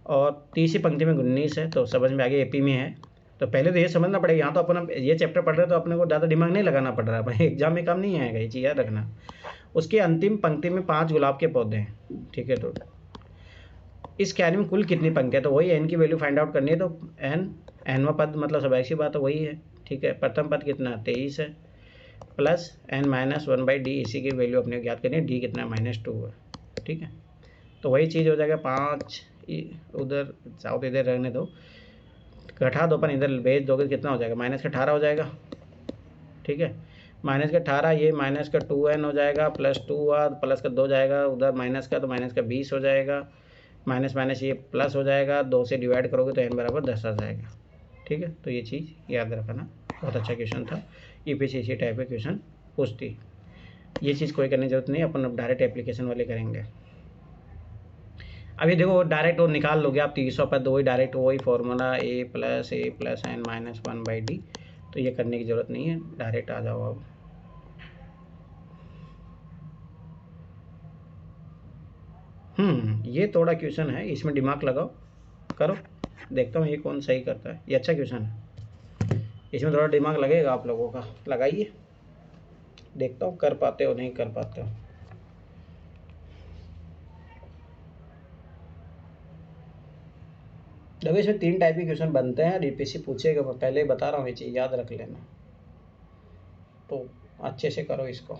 और तीसरी पंक्ति में 19 है, तो समझ में आगे एपी में है। तो पहले तो ये समझना पड़ेगा, यहाँ तो अपना ये चैप्टर पढ़ रहे हैं तो अपने को ज़्यादा दिमाग नहीं लगाना पड़ रहा है, अपने एग्जाम में काम नहीं आएगा, ये चीज़ याद रखना। उसकी अंतिम पंक्ति में 5 गुलाब के पौधे हैं, ठीक है, तो इस क्यारी में कुल कितनी पंक्तियाँ, तो वही एन की वैल्यू फाइंड आउट करनी है, तो एनवा पद मतलब सब ऐसी बात है, वही है। ठीक है, प्रथम पद कितना 23 है, प्लस n-1/d, इसी की वैल्यू अपने ज्ञात करनी है, डी कितना -2 है। ठीक है, तो वही चीज़ हो जाएगा 5 उधर साउथ इधर रहने दो, घटा दो, अपन इधर भेज दोगे कितना हो जाएगा, -18 हो जाएगा। ठीक है, -18, ये -2n हो जाएगा, +2 हुआ, प्लस का 2 जाएगा उधर, माइनस का, तो -20 हो जाएगा, माइनस माइनस ये प्लस हो जाएगा, 2 से डिवाइड करोगे तो n बराबर 10 आ जाएगा। ठीक है, तो ये चीज़ याद रखना, बहुत अच्छा क्वेश्चन था, यूपीएससी इसी टाइप के क्वेश्चन पूछती। ये चीज़ कोई करने की जरूरत नहीं, अपन डायरेक्ट एप्लीकेशन वाले करेंगे। अभी देखो डायरेक्ट वो निकाल लोगे आप, 300 पद वही डायरेक्ट वही फॉर्मूला a+n -1/d, तो ये करने की ज़रूरत नहीं है, डायरेक्ट आ जाओ अब। ये थोड़ा क्वेश्चन है, इसमें दिमाग लगाओ, करो, देखता हूँ ये कौन सही करता है, ये अच्छा क्वेश्चन है, इसमें थोड़ा दिमाग लगेगा आप लोगों का, लगाइए, देखता हूँ कर पाते हो नहीं कर पाते हो। देखो इसमें 3 टाइप के क्वेश्चन बनते हैं, यूपीएससी पूछेगा, मैं पहले ही बता रहा हूँ, ये चीज़ याद रख लेना, तो अच्छे से करो इसको।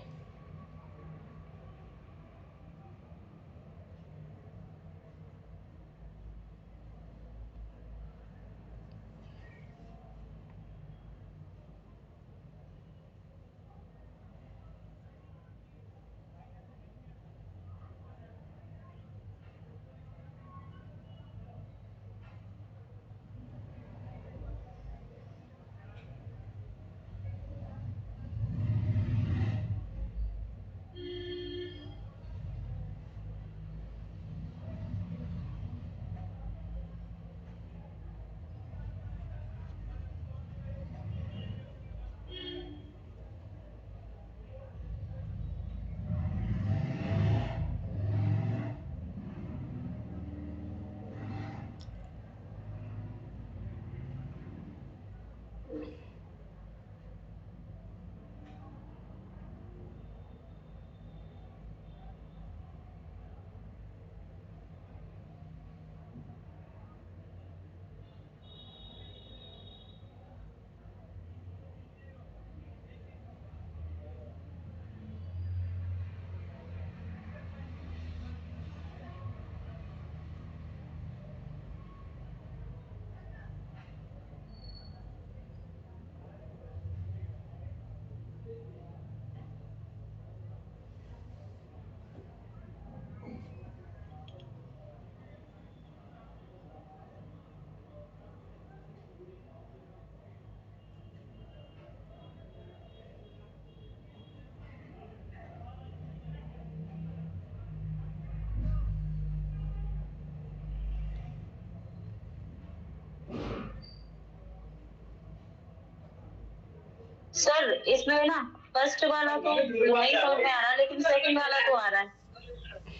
सर इसमें ना फर्स्ट वाला तो नहीं समझ में आ रहा, लेकिन सेकंड वाला तो आ रहा है।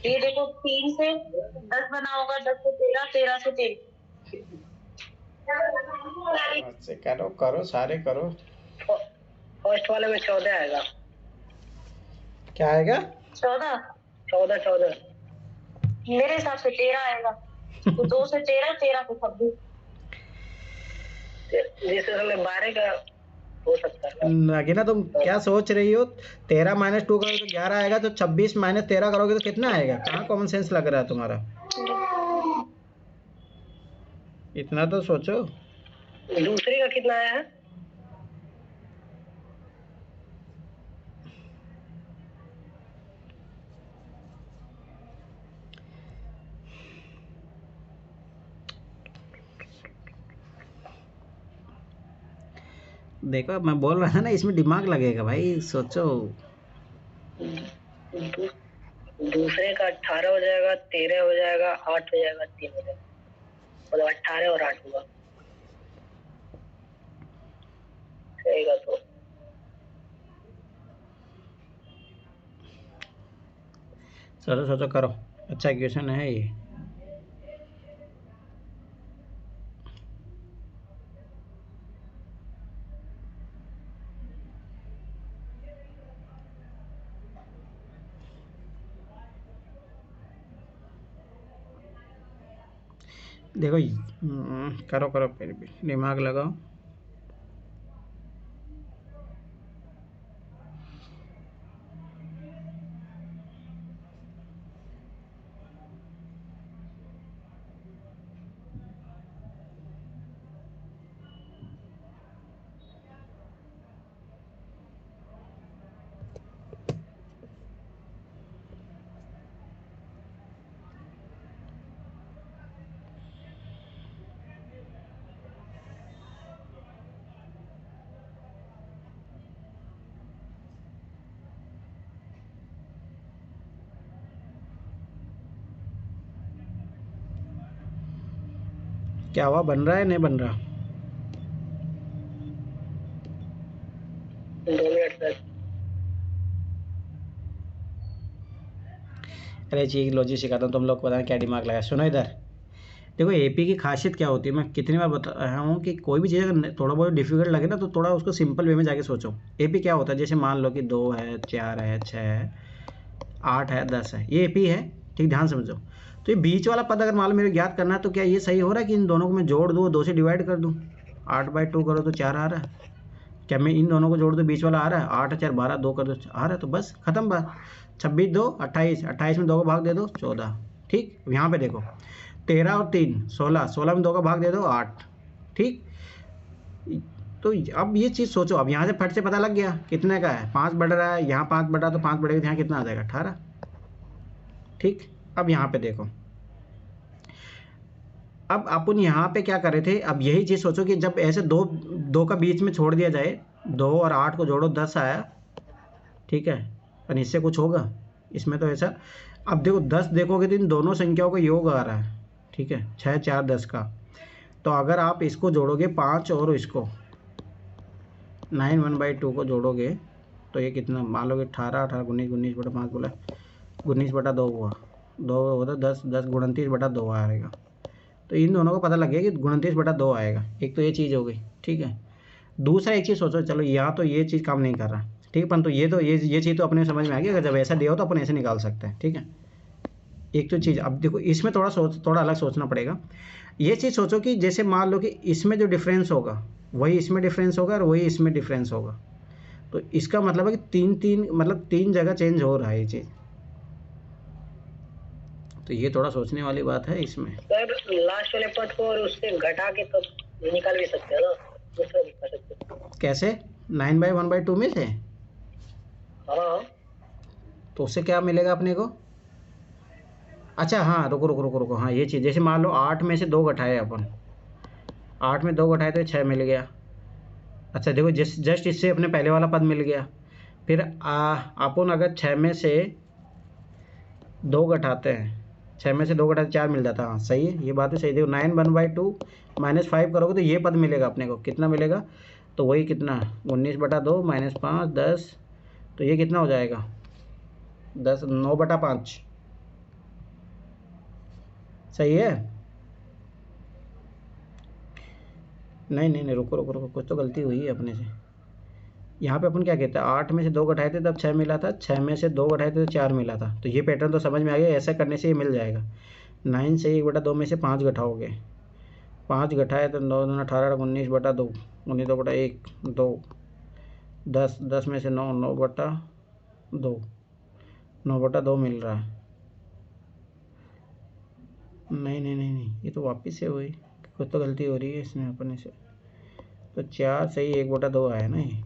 ये देखो 3 से 10 बना होगा, 10 से 13, 13 से 13। अच्छे करो करो सारे करो। फर्स्ट वाले में 14 आएगा। क्या आएगा? 14 14 14 मेरे हिसाब से 13 आएगा। तो 2 से 13, 13 से 26, जिससे हमें 12 का हो सकता है। नगीना तुम क्या सोच रही हो? 13 माइनस 2 करोगे तो 11 आएगा, तो 26 माइनस 13 करोगे तो कितना आएगा? कहाँ कॉमन सेंस लग रहा है तुम्हारा? इतना तो सोचो। दूसरे का कितना आया है? देखो मैं बोल रहा था ना, इसमें दिमाग लगेगा भाई, सोचो। दूसरे का 18 हो जाएगा, 13 हो जाएगा, 8 हो जाएगा, 3 हो जाएगा, मतलब 18 और 8 होगा। रहेगा तो सोचो सोचो करो, अच्छा क्वेश्चन है ये। देखो करो करो, फिर भी दिमाग लगाओ। क्या हुआ, बन रहा है नहीं बन रहा? 2 मिनट तक। अरे चीज लॉजिक सिखाता हूँ, तुम लोग को बताना क्या दिमाग लगा। सुनो इधर, देखो एपी की खासियत क्या होती है, मैं कितनी बार बता रहा हूँ कि कोई भी चीज़ अगर थोड़ा बहुत डिफिकल्ट लगे ना, तो थोड़ा उसको सिंपल वे में जाके सोचो। एपी क्या होता है, जैसे मान लो कि 2 है, 4 है, 6 है, 8 है, 10 है, ये एपी है। ठीक, ध्यान समझो। तो ये बीच वाला पद अगर मान लो मेरे ज्ञात करना है, तो क्या ये सही हो रहा है कि इन दोनों को मैं जोड़ दूँ, 2 से डिवाइड कर दूँ? 8/2 करो तो 4 आ रहा है। क्या मैं इन दोनों को जोड़ दूँ, बीच वाला आ रहा है? 8 4 12, 2 कर दो आ रहा है, तो बस खत्म बात। 26 2 28, 28 में 2 का भाग दे दो 14। ठीक, यहाँ पे देखो 13 और 3 16, 16 में 2 का भाग दे दो 8। ठीक, तो अब ये चीज़ सोचो, अब यहाँ से फट से पता लग गया कितने का है। 5 बढ़ रहा है, यहाँ 5 बढ़ा तो 5 बढ़ेगा, यहाँ कितना आ जाएगा? 18। ठीक, अब यहाँ पे देखो, अब अपन यहाँ पे क्या कर रहे थे, अब यही चीज़ सोचो कि जब ऐसे दो का बीच में छोड़ दिया जाए, 2 और 8 को जोड़ो 10 आया। ठीक है, पर इससे कुछ होगा इसमें तो ऐसा। अब देखो 10 देखोगे तो इन दोनों संख्याओं का योग आ रहा है। ठीक है, 6 4 10 का। तो अगर आप इसको जोड़ोगे 5 और इसको 9 1/2 को जोड़ोगे, तो ये कितना मान लो कि 18 18 19 19/5 बोला, 19/2 हुआ, 2 होता 10 10 29/2 आएगा। तो इन दोनों को पता लग गया कि 29/2 आएगा। एक तो ये चीज़ हो गई। ठीक है, दूसरा एक चीज़ सोचो, चलो यहाँ तो ये चीज़ काम नहीं कर रहा। ठीक है, परंतु ये चीज़ तो अपने समझ में आ गई, अगर जब ऐसा दिया हो तो अपन ऐसे निकाल सकते हैं। ठीक है, एक तो चीज़। अब देखो इसमें थोड़ा अलग सोचना पड़ेगा। ये चीज़ सोचो कि जैसे मान लो कि इसमें जो डिफरेंस होगा वही इसमें डिफरेंस होगा और वही इसमें डिफरेंस होगा, तो इसका मतलब है कि मतलब 3 जगह चेंज हो रहा है ये चीज़। तो ये थोड़ा सोचने वाली बात है इसमें। सर लास्ट वाले पद को और उससे घटा के तो निकाल भी सकते हैं ना, दूसरा भी कर सकते हैं। कैसे? 9/1/2 में से? हाँ, तो उससे क्या मिलेगा अपने को? अच्छा हाँ, रुको, हाँ ये चीज़, जैसे मान लो 8 में से 2 घटाए अपन, 8 में 2 घटाए तो 6 मिल गया। अच्छा देखो, जस्ट इससे अपने पहले वाला पद मिल गया। फिर अपन अगर 6 में से 2 घटाते हैं, 6 में से 2 घटाते 4 मिल जाता है। हाँ सही है, ये बात भी सही। देखो 9 1/2 -5 करोगे तो ये पद मिलेगा अपने को, कितना मिलेगा? तो वही कितना 19/2 माइनस 5 10, तो ये कितना हो जाएगा 9/5। सही है? नहीं, रुको, कुछ तो गलती हुई है अपने से। यहाँ पे अपन क्या कहते हैं, 8 में से 2 घटाए थे तब 6 मिला था, 6 में से 2 घटाए थे तो 4 मिला था। तो ये पैटर्न तो समझ में आ गया, ऐसा करने से ये मिल जाएगा। 9 से 1/2 में से 5 घटाओगे, 5 घटाए तो 9 दूना 18, 19/2, 19/1 2, 10 में से 9, 9/2, 9/2 मिल रहा है। नहीं, ये तो वापस से हुई, कुछ तो गलती हो रही है इसमें अपने से। तो 4 सही 1/2 आया ना ये।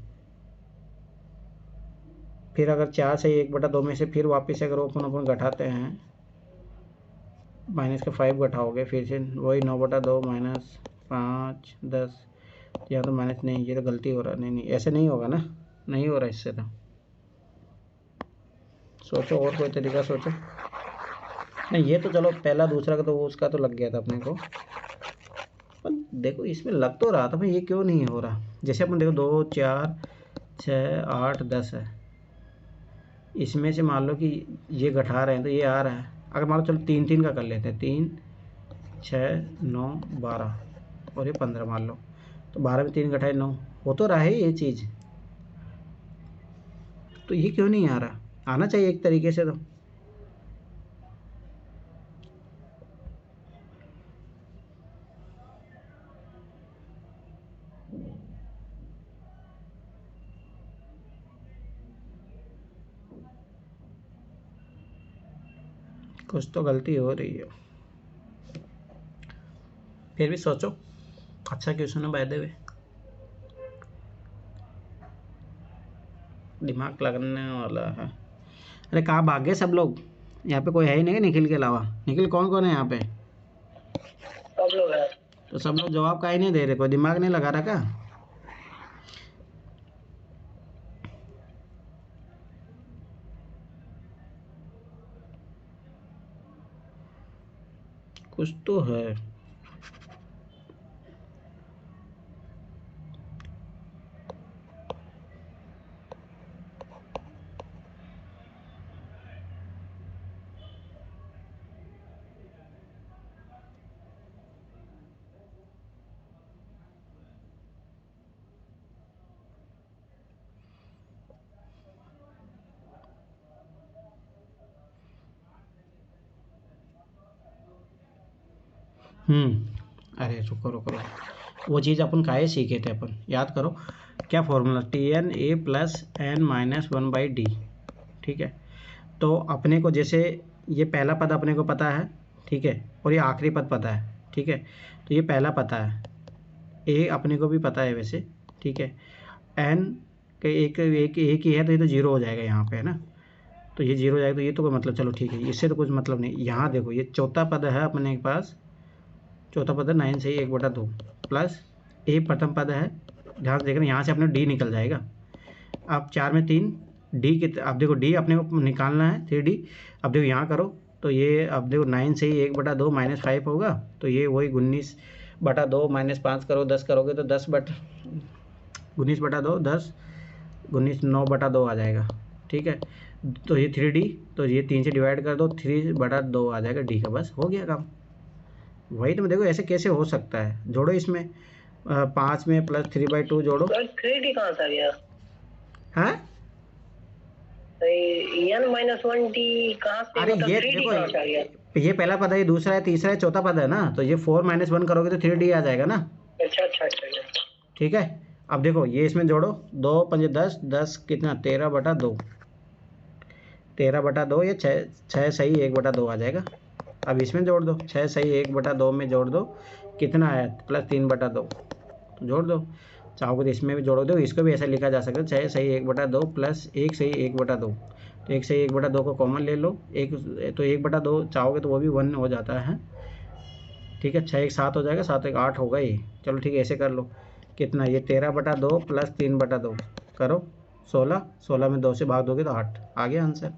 फिर अगर 4 से 1/2 में से फिर वापस से अगर अपन घटाते हैं, माइनस के 5 घटाओगे, फिर से वही 9/2 माइनस 5 10, या तो माइनस नहीं, ये तो गलती हो रहा है। नहीं ऐसे नहीं होगा ना, नहीं हो रहा इससे तो। सोचो और कोई तरीका सोचो। नहीं ये तो चलो पहला दूसरा का तो वो उसका तो लग गया था अपने को, पर देखो इसमें लग तो रहा था भाई, ये क्यों नहीं हो रहा। जैसे अपन देखो 2 4 6 8 10 है, इसमें से मान लो कि ये घटा रहे हैं तो ये आ रहा है। अगर मान लो चलो 3 का कर लेते हैं, 3 6 9 12 और ये 15 मान लो, तो 12 में 3 घटाए 9, हो तो रहा है ये चीज़। तो ये क्यों नहीं आ रहा, आना चाहिए एक तरीके से तो। कुछ तो गलती हो रही है, फिर भी सोचो। अच्छा क्वेश्चन है बाय द वे, दिमाग लगने वाला है। अरे कहाँ भाग गए सब लोग, यहाँ पे कोई है ही नहीं निखिल के अलावा। निखिल कौन कौन है यहाँ पे? सब लोग है। तो सब लोग जवाब का ही नहीं दे रहे, कोई दिमाग नहीं लगा रहा क्या? कुछ तो है। अरे रुको, वो चीज़ अपन काहे सीखे थे, अपन याद करो क्या फॉर्मूला, Tn a+n-1/d। ठीक है, तो अपने को जैसे ये पहला पद अपने को पता है, ठीक है, और ये आखिरी पद पता है, ठीक है। तो ये पहला पता है, ए अपने को भी पता है वैसे, ठीक है। एन के एक ही है तो ये तो जीरो हो जाएगा यहाँ पे, है ना। तो ये जीरो हो जाएगा, तो ये तो कोई मतलब, चलो ठीक है, इससे तो कुछ मतलब नहीं। यहाँ देखो ये चौथा पद है अपने के पास, चौथा पद है 9 से 1/2 प्लस ए प्रथम पद है, ध्यान से देखना यहाँ से अपने डी निकल जाएगा। अब 4 में 3 डी के, अब देखो डी अपने को निकालना है 3D। अब देखो यहाँ करो तो ये, अब देखो 9 से 1/2 माइनस 5 होगा, तो ये वही 19/2 माइनस 5 करो 10 करोगे तो 19/2 10, 9/2 आ जाएगा, ठीक है। तो ये 3D, तो ये 3 से डिवाइड कर दो, 3/2 आ जाएगा डी का, बस हो गया काम। वही तो देखो ऐसे कैसे हो सकता है, जोड़ो इसमें 5 में प्लस 3/2 जोड़ो। 3D कहाँ से आ गया? हाँ n-1d कहाँ से? अरे ये देखो, ये पहला पद है, ये दूसरा है, तीसरा है, चौथा पद है ना, तो ये 4 - 1 करोगे तो 3D आ जाएगा ना। अच्छा, ठीक है। अब देखो ये इसमें जोड़ो, 2 5 10, 10 कितना 13/2, 13/2, ये 6 सही 1/2 आ जाएगा। अब इसमें जोड़ दो, 6 सही 1/2 में जोड़ दो, कितना है प्लस 3/2, तो जोड़ दो। चाहो तो इसमें भी जोड़ दो, इसको भी ऐसा लिखा जा सकता है 6 सही 1/2 प्लस 1 सही 1/2, तो 1 सही 1/2 को कॉमन ले लो, एक तो 1/2 चाहोगे तो वो भी 1 हो जाता है, ठीक है। 6 1 7 हो जाएगा, 7 1 8 होगा ये। चलो ठीक है, ऐसे कर लो, कितना ये 13/2 प्लस 3/2 करो 16, 16 में 2 से भाग दोगे तो 8 आ गया आंसर।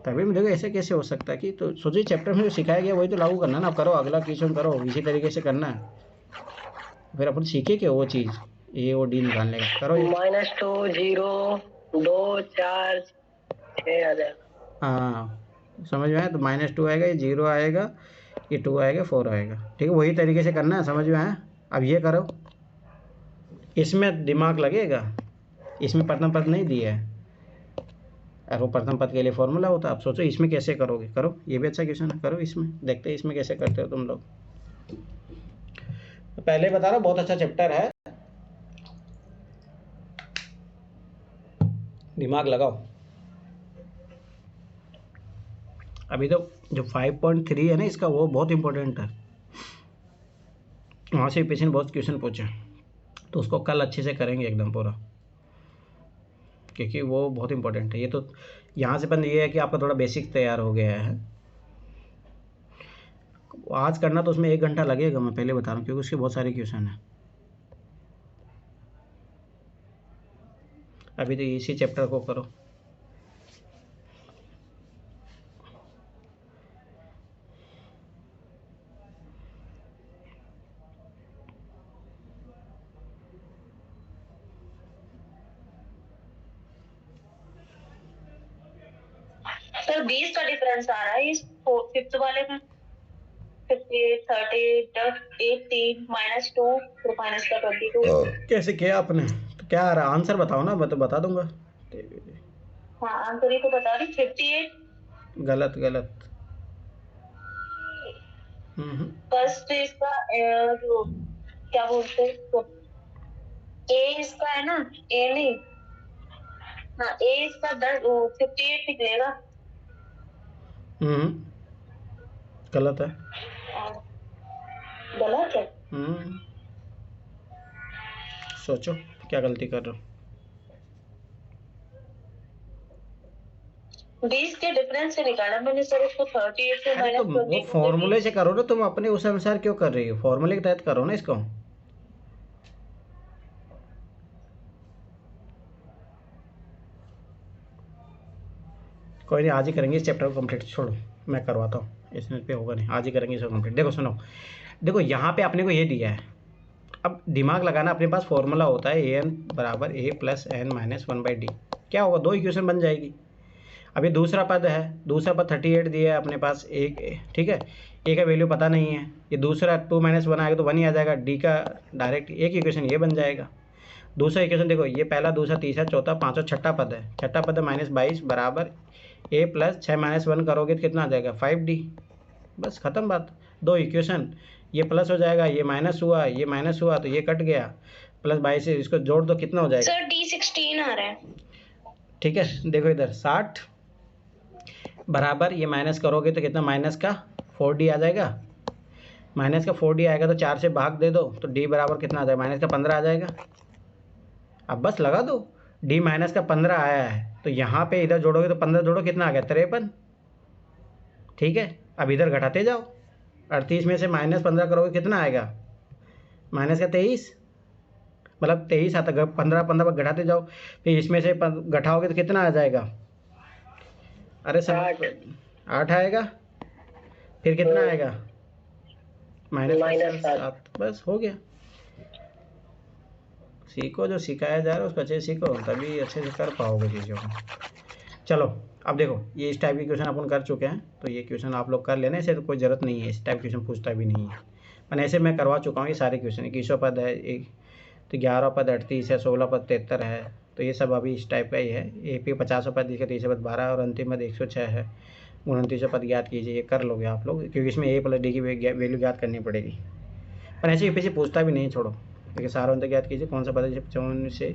तभी मैं देखो ऐसे कैसे हो सकता है कि, तो सोचिए चैप्टर में जो सिखाया गया वही तो लागू करना ना। अब करो अगला क्वेश्चन करो, इसी तरीके से करना है, फिर अपन सीखे कि वो चीज़ ए और डी निकालने का। करो ये। -2 0 2 4 6 आ जाएगा। हाँ समझ में आया? तो -2 आएगा, ये 0 आएगा, ये 2 आएगा, 4 आएगा। ठीक है, वही तरीके से करना है। समझ में आया? अब ये करो, इसमें दिमाग लगेगा, इसमें प्रथम पद नहीं दिया है, अगर वो प्रथम पद के लिए फॉर्मूला होता। अब सोचो इसमें कैसे करोगे। करो, ये भी अच्छा क्वेश्चन है। करो इसमें, देखते हैं इसमें कैसे करते हो तुम लोग। तो पहले बता रहा हूँ, बहुत अच्छा चैप्टर है, दिमाग लगाओ। अभी तो जो 5.3 है ना इसका, वो बहुत इंपॉर्टेंट है, वहाँ से पीछे बहुत क्वेश्चन पूछे, तो उसको कल अच्छे से करेंगे एकदम पूरा, क्योंकि वो बहुत इंपॉर्टेंट है। ये तो यहाँ से अपन, ये है कि आपका थोड़ा बेसिक तैयार हो गया है। आज करना तो उसमें 1 घंटा लगेगा, मैं पहले बता रहा हूँ, क्योंकि उसके बहुत सारे क्वेश्चन हैं। अभी तो इसी चैप्टर को करो। सर 20 का डिफरेंस आ रहा है इस 5th वाले में। 58 30 18 -2 फिर माइनस का 22। कैसे किया आपने? तो क्या आ रहा है आंसर? बताओ ना, मैं तो बता दूंगा। हाँ आंसर ही तो बता रही। 58 गलत गलत। फर्स्ट इसका जो क्या बोलते हैं, ए इसका है ना, ए नहीं, हाँ ए इसका 58 निकलेगा। गलत है। गलत है। सोचो क्या गलती कर रहे हो। 20 के डिफरेंस से निकाला मैंने सर, उसको 38 से अरे तो वो -22 फॉर्मूले से करो ना तुम, अपने उस अनुसार क्यों कर रही हो? फॉर्मूले के तहत करो ना इसको। कोई नहीं, आज ही करेंगे इस चैप्टर को कंप्लीट। छोड़ो, मैं करवाता हूँ, इसमें पे होगा नहीं, आज ही करेंगे इसको कंप्लीट। देखो सुनो, देखो यहाँ पे अपने को ये दिया है, अब दिमाग लगाना। अपने पास फॉर्मूला होता है ए एन बराबर ए प्लस एन माइनस 1/d। क्या होगा? 2 इक्वेशन बन जाएगी। अब ये दूसरा पद है, दूसरा पद 38 दिया है अपने पास, एक, ठीक है, ए का वैल्यू पता नहीं है, ये दूसरा 2 - 1 आएगा तो 1 ही आ जाएगा, डी का डायरेक्ट एक इक्वेशन ये बन जाएगा। दूसरा इक्वेशन देखो, ये पहला, दूसरा, तीसरा, चौथा, पांचवा, छठा पद है। छठा पद है -22 बराबर ए प्लस 6 - 1 करोगे तो कितना आ जाएगा? 5d। बस खत्म बात। 2 इक्वेशन, ये प्लस हो जाएगा, ये माइनस हुआ, ये माइनस हुआ, तो ये कट गया, प्लस 22 से इसको जोड़ दो, कितना हो जाएगा? सर D16 आ रहा है। ठीक है, देखो इधर 60 बराबर, ये माइनस करोगे तो कितना? माइनस का 4d आ जाएगा। माइनस का 4d आएगा तो 4 से भाग दे दो, तो d बराबर कितना आ जाएगा? माइनस का 15 आ जाएगा। अब बस लगा दो, d माइनस का 15 आया है, तो यहाँ पे इधर जोड़ोगे तो 15 जोड़ो, कितना आ गया? 53। ठीक है, अब इधर घटाते जाओ, 38 में से -15 करोगे कितना आएगा? माइनस का 23, मतलब 23 आता है। 15 15 पर घटाते जाओ, फिर इसमें से घटाओगे तो कितना आ जाएगा? अरे सब 8 आएगा, फिर कितना आएगा? -7। बस हो गया। सीखो, जो सिखाया जा रहा है उसको अच्छे से सीखो, तभी अच्छे से कर पाओगे चीज़ों को। चलो अब देखो, ये इस टाइप के क्वेश्चन अपन कर चुके हैं, तो ये क्वेश्चन आप लोग कर लेने से, तो कोई ज़रूरत नहीं है, इस टाइप क्वेश्चन पूछता भी नहीं है। पर ऐसे मैं करवा चुका हूँ ये सारे क्वेश्चन। 21वां पद है, एक तो 11वां पद 38 है, 16वां पद 73 है, तो ये सब अभी इस टाइप का ही है। AP 50वां पद, इसका 30वां पद 12 और अंतिम पद 106 है। 29वां पद याद कीजिए, ये कर लोगे आप लोग, क्योंकि इसमें A + D की वैल्यू याद करनी पड़ेगी। पर ऐसे यूपीएससी पूछता भी नहीं, छोड़ो। देखिए सारा अंतर याद कीजिए, कौन सा पद है? 54 से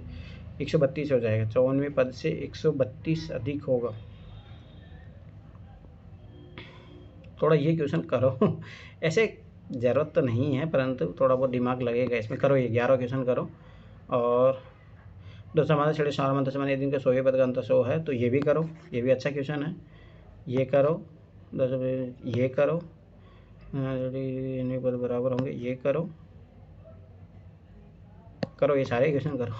132 हो जाएगा, 54वें पद से 132 अधिक होगा। थोड़ा ये क्वेश्चन करो ऐसे ज़रूरत तो नहीं है, परंतु थोड़ा बहुत दिमाग लगेगा इसमें। करो, ये 11 क्वेश्चन करो। और दोस्तों हमारे छड़े सारा मंत्र से दिन के 100वें पद का अंतर 100 है, तो ये भी करो, ये भी अच्छा क्वेश्चन है। ये करो दोस्तों, ये करो, पद बराबर होंगे, ये करो, करो ये सारे क्वेश्चन करो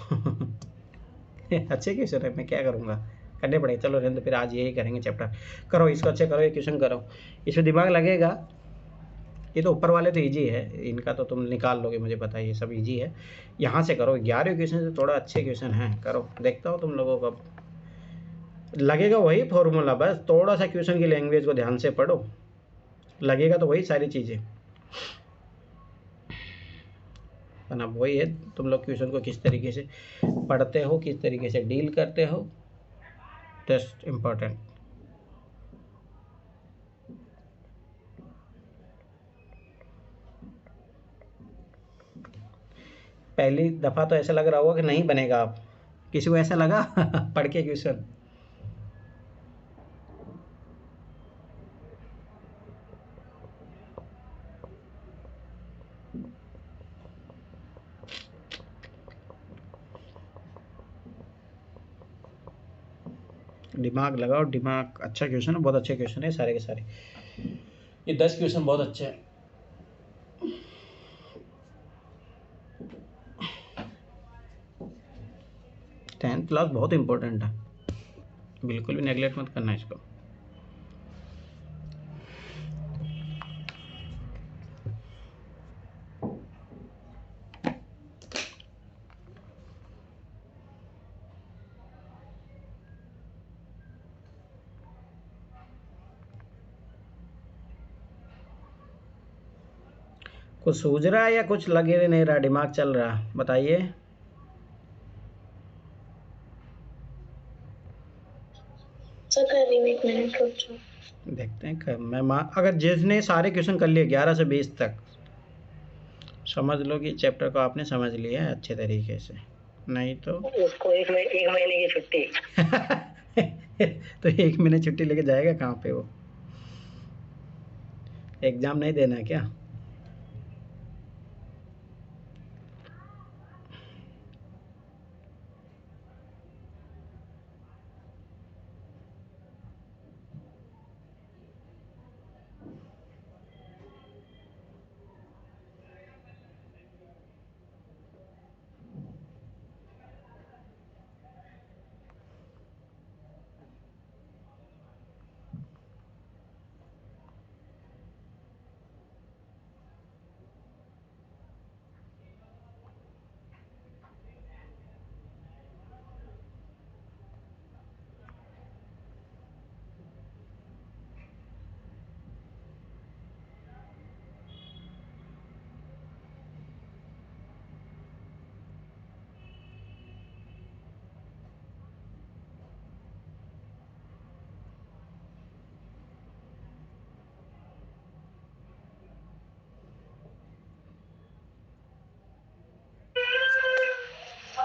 अच्छे क्वेश्चन है, मैं क्या करूँगा, करने पड़ेगा। चलो रहने दो, फिर आज यही करेंगे चैप्टर। करो इसको अच्छे, करो ये क्वेश्चन करो, इसमें दिमाग लगेगा, ये तो ऊपर वाले तो इजी है, इनका तो तुम निकाल लोगे, मुझे पता है ये सब इजी है। यहाँ से करो, 11 क्वेश्चन से थोड़ा अच्छे क्वेश्चन हैं, करो, देखता हूँ तुम लोगों का लगेगा वही फॉर्मूला, बस थोड़ा सा क्वेश्चन की लैंग्वेज को ध्यान से पढ़ो, लगेगा तो वही सारी चीज़ें, पर अब वही है तुम लोग क्वेश्चन को किस तरीके से पढ़ते हो, किस तरीके से डील करते हो, टेस्ट इम्पोर्टेंट। पहली दफ़ा तो ऐसा लग रहा होगा कि नहीं बनेगा, आप किसी को ऐसा लगा पढ़ के क्वेश्चन? दिमाग लगाओ, दिमाग, अच्छा क्वेश्चन है, बहुत अच्छे क्वेश्चन है सारे के सारे, ये 10 क्वेश्चन बहुत अच्छे हैं। टेंथ क्लास बहुत इंपॉर्टेंट है, बिल्कुल भी नेगलेक्ट मत करना इसको। कुछ सूझ रहा है या कुछ लगे नहीं रहा, दिमाग चल रहा, बताइए। सर कर रही हूँ, 1 मिनट रुक जाओ। देखते हैं मैं अगर जिसने सारे क्वेश्चन कर लिए 11 से 20 तक, समझ लो कि चैप्टर को आपने समझ लिया है अच्छे तरीके से, नहीं तो उसको एक महीने की छुट्टी। तो 1 महीने छुट्टी लेके जाएगा कहाँ पे वो, एग्जाम नहीं देना है क्या?